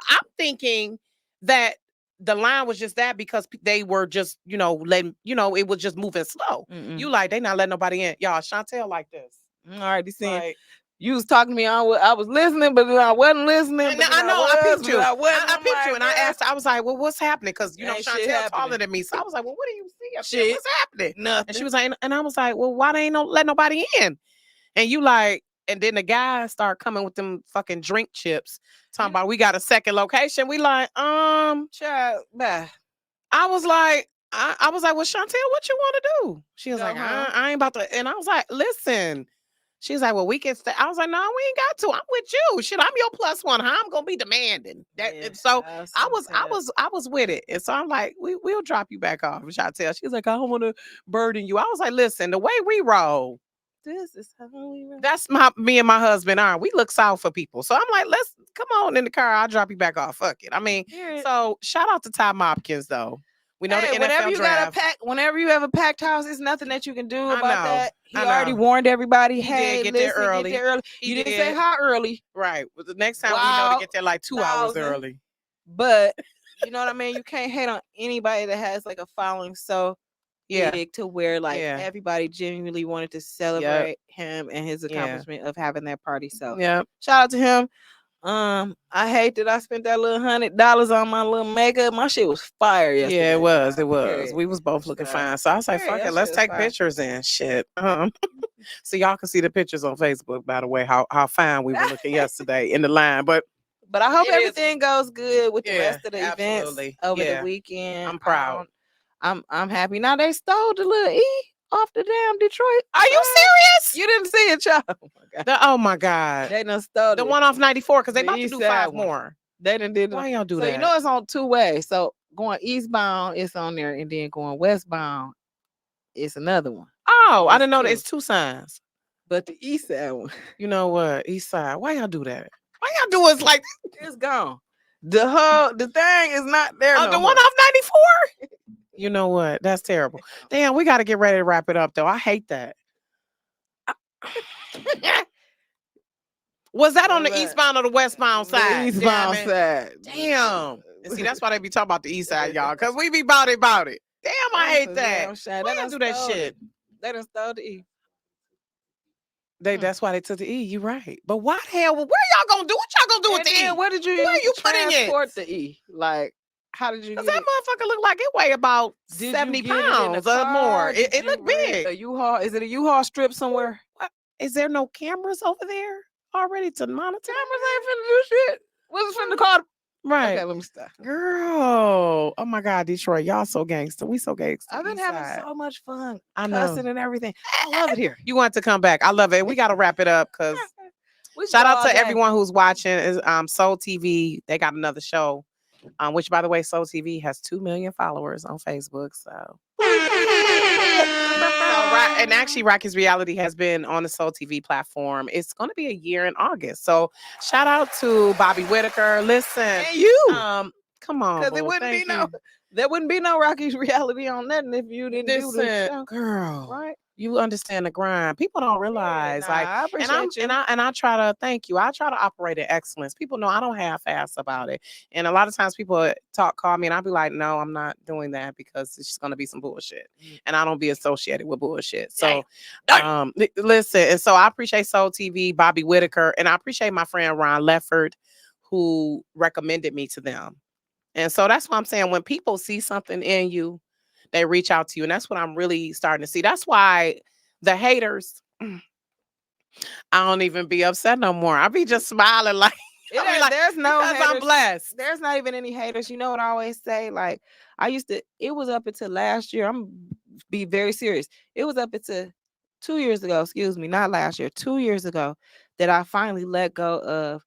I'm thinking that the line was just that because they were just, letting, it was just moving slow. Mm-mm. You like, they not letting nobody in. Y'all, Chauntel like this. All right, you saying Like, you was talking to me. I was listening, but then I wasn't listening. I know. I peeped you. I peeped you, and I asked. asked. I was like, "Well, what's happening?" Because Ain't shit Chauntel happening. taller than me, so I was like, "Well, what do you see? Up Shit. there? What's happening?" Nothing. And she was like, and I was like, "Well, why they ain't let nobody in?" And you like, and then the guys start coming with them fucking drink chips, talking about we got a second location. We like, child, bye. I was like, well, Chauntel, what you want to do? She was like, Uh-huh. I ain't about to. And I was like, listen. She's like, well, we can stay. I was like, no, we ain't got to. I'm with you. Shit, I'm your plus one. How I'm gonna be demanding that? Yeah, So I was with it. And so I'm like, we'll drop you back off. Chauntel. She's like, I don't want to burden you. I was like, listen, the way we roll, This is how we roll. that's me and my husband are. We look south for people. So I'm like, let's come on in the car. I'll drop you back off. Fuck it. I mean, so shout out to Ty Mopkins though. We know the NFL whenever you draft. whenever you have a packed house, it's nothing that you can do about that. He I know. already warned everybody. He Hey, did get there listen, early. get there early. He You didn't did. say how early, Right. Well, the next time we know to get there like 2 hours 1,000. early. But you know what I mean. You can't hate on anybody that has like a following so big to where like everybody genuinely wanted to celebrate him and his accomplishment of having that party. So shout out to him. I hate that I spent that little $100 on my little makeup. My shit was fire yesterday. Yeah, it was. Period. We was both looking fine. So I was like, fuck it, let's take pictures and shit. So y'all can see the pictures on Facebook, by the way, how fine we were looking yesterday in the line. But I hope everything goes good with the rest of the absolutely. events over the weekend. I'm proud. I'm happy. Now they stole the little E off the damn Detroit. Are you serious? You didn't see it, y'all. Oh my God. They done stole the one off 94 because they the about to do 5 more. They done did. Why y'all do so that? You know it's on 2 ways. So going eastbound, it's on there, and then going westbound, it's another one. Oh, I didn't know that it's 2 signs. But the east side one. You know what? East side. Why y'all do that? Why y'all do us like it's gone? The thing is not there. The one off 94? You know what? That's terrible. Damn, we got to get ready to wrap it up, though. I hate that. Was that on the eastbound or the westbound side? The eastbound side. Damn. And see, that's why they be talking about the east side, y'all, because we be about it. Damn, I hate that. Why y'all do that shit? They done stole the E. That's why they took the E. You right. But why the hell? Where y'all gonna do? What y'all gonna do with the E? Where did you? Where you putting it? Transport the E? Like, how did you? Because that motherfucker look like it weigh about 70 pounds or more. It look big. A U-Haul? Is it a U-Haul strip somewhere? What? Is there no cameras over there already to monitor? Cameras ain't finna do shit. What's finna call? Right. Okay, let me stop. Girl. Oh my God, Detroit. Y'all so gangster. We so gangster. I've been having so much fun. I cussing know. And everything. I love it here. You want to come back. I love it. We got to wrap it up because shout out to everyone who's watching. Is Soul TV. They got another show which by the way, Soul TV has 2 million followers on Facebook. So and actually, Rocky's Reality has been on the Soul TV platform. It's going to be a year in August. So shout out to Bobby Whitaker. Listen, And you, come on, because there wouldn't be no Rocky's Reality on nothing if you didn't do the show, girl. right? You understand the grind. People don't realize, I appreciate you. and I try to thank you. I try to operate at excellence. People know I don't half-ass about it. And a lot of times people call me, and I'll be like, no, I'm not doing that because it's just gonna be some bullshit, and I don't be associated with bullshit. So, listen, and so I appreciate Soul TV, Bobby Whitaker, and I appreciate my friend Ron Lefford, who recommended me to them. And so that's why I'm saying when people see something in you, they reach out to you. And that's what I'm really starting to see. That's why the haters, I don't even be upset no more. I be just smiling like, there's no because haters. I'm blessed. There's not even any haters. You know what I always say? Like, it was up until last year. I'm be very serious. It was up until 2 years ago, excuse me, not last year, 2 years ago, that I finally let go of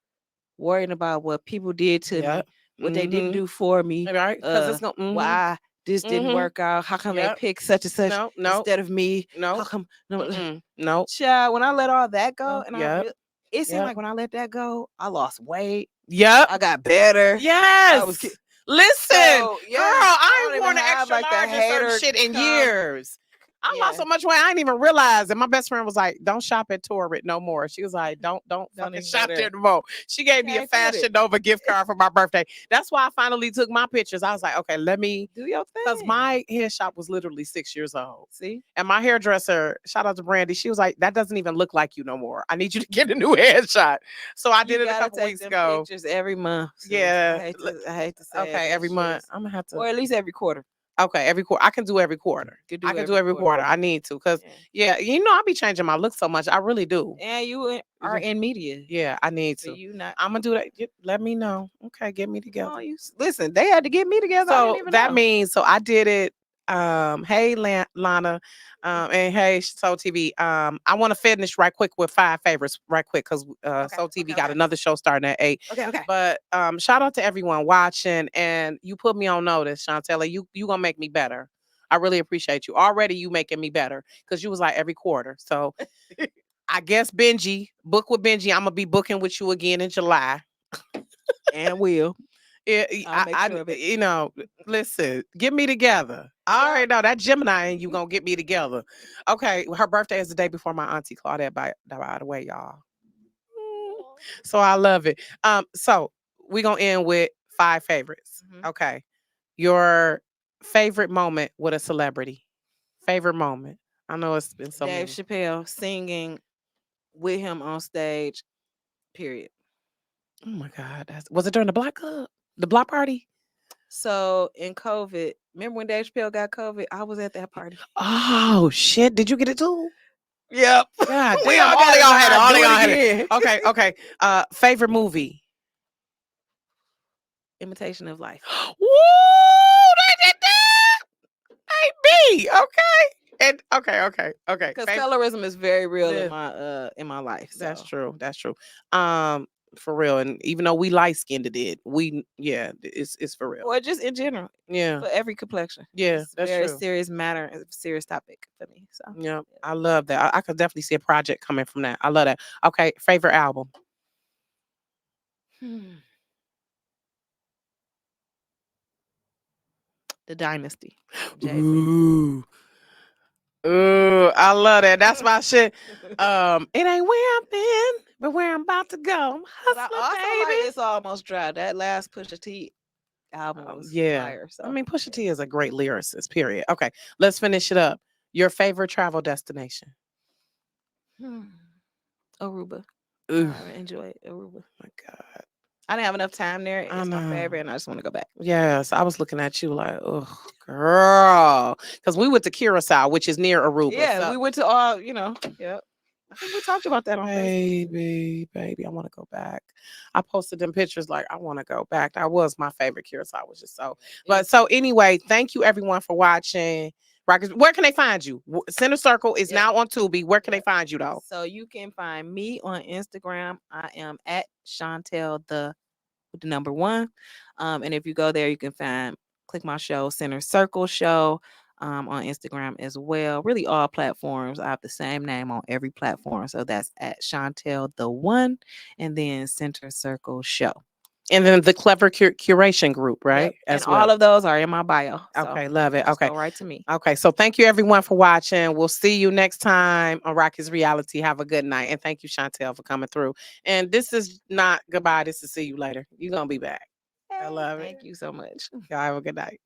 worrying about what people did to me, what they didn't do for me. Right? Because it's going why this didn't work out. How come they picked such and such instead of me? How come no. Child, when I let all that go, and it seemed like when I let that go, I lost weight. Yep. I got better. Yes. Listen, girl, I ain't worn an extra like large and certain shit in years. I lost so much weight I didn't even realize. And my best friend was like, "Don't shop at Torrid no more." She was like, "Don't fucking shop there no more." She gave me a Fashion Nova gift card for my birthday. That's why I finally took my pictures. I was like, "Okay, let me do your thing." Because my hair shop was literally 6 years old. See, and my hairdresser, shout out to Brandy, she was like, "That doesn't even look like you no more. I need you to get a new headshot." So I did it a couple weeks ago. Pictures every month. Sis. Yeah, I hate to say. Okay, every month I'm gonna have to, or at least every quarter. Okay, every quarter. I can do every quarter. I can do every quarter. I need to because, I be changing my look so much. I really do. And you are in media. Yeah, I need to. I'm going to do that. Let me know. Okay, get me together. Listen, they had to get me together. So that means, I did it. Hey, Lana, and hey, Soul TV. I want to finish right quick with 5 favorites right quick because Soul TV got another show starting at 8. Okay. But shout out to everyone watching, and you put me on notice, Chauntel. You gonna make me better. I really appreciate you. Already, you making me better because you was like every quarter. So I guess book with Benji. I'm gonna be booking with you again in July, and will. Listen, get me together. I already know that Gemini and you gonna get me together. Okay, her birthday is the day before my auntie Claudette, by the way, y'all. So I love it. So we gonna end with 5 favorites. Okay, your favorite moment with a celebrity. Favorite moment. I know it's been so Dave many. Chappelle singing with him on stage. Period. Oh my God, was it during the block party? So in COVID, remember when Dave Chappelle got COVID? I was at that party. Oh shit! Did you get it too? Yep. God, we all had it. Okay. Favorite movie? Imitation of Life. Woo! They did that. Hey, me. Okay. And okay. Because colorism is very real in my life. So. That's true. For real. And even though we light skinned it, it's for real. Or just in general. Yeah. For every complexion. Yeah, it's that's very true. Serious matter, a serious topic for me. So yeah. I love that. I could definitely see a project coming from that. I love that. Okay, favorite album. The Dynasty. Ooh, I love that. That's my shit. It ain't where I've been, but where I'm about to go. I'm hustling, baby. It's almost dry. That last Pusha T album was fire. So. I mean, Pusha T is a great lyricist, period. Okay, let's finish it up. Your favorite travel destination? Aruba. Ooh. I enjoy Aruba. Oh my God. I didn't have enough time there. It's my favorite, and I just want to go back. Yes, I was looking at you like, oh, girl. Because we went to Curacao, which is near Aruba. Yeah, we went to all, Yep. I think we talked about that on Facebook. Baby, I want to go back. I posted them pictures like, I want to go back. That was my favorite Curacao, was just so. But so anyway, thank you everyone for watching. Where can they find you? Center Circle is now on Tubi. Where can they find you though? So you can find me on Instagram. I am at Chauntel the with the number 1. And if you go there, you can click my show, Center Circle Show, on Instagram as well. Really all platforms. I have the same name on every platform. So that's at Chauntel the One, and then Center Circle Show. And then the Clever Curation Group, right? Yep. And all of those are in my bio. Okay, love it. Just Okay. go right to me. Okay, so thank you everyone for watching. We'll see you next time on Rocki's Reality. Have a good night. And thank you, Chauntel, for coming through. And this is not goodbye. This is see you later. You're going to be back. I love it. Thank you so much. Y'all have a good night.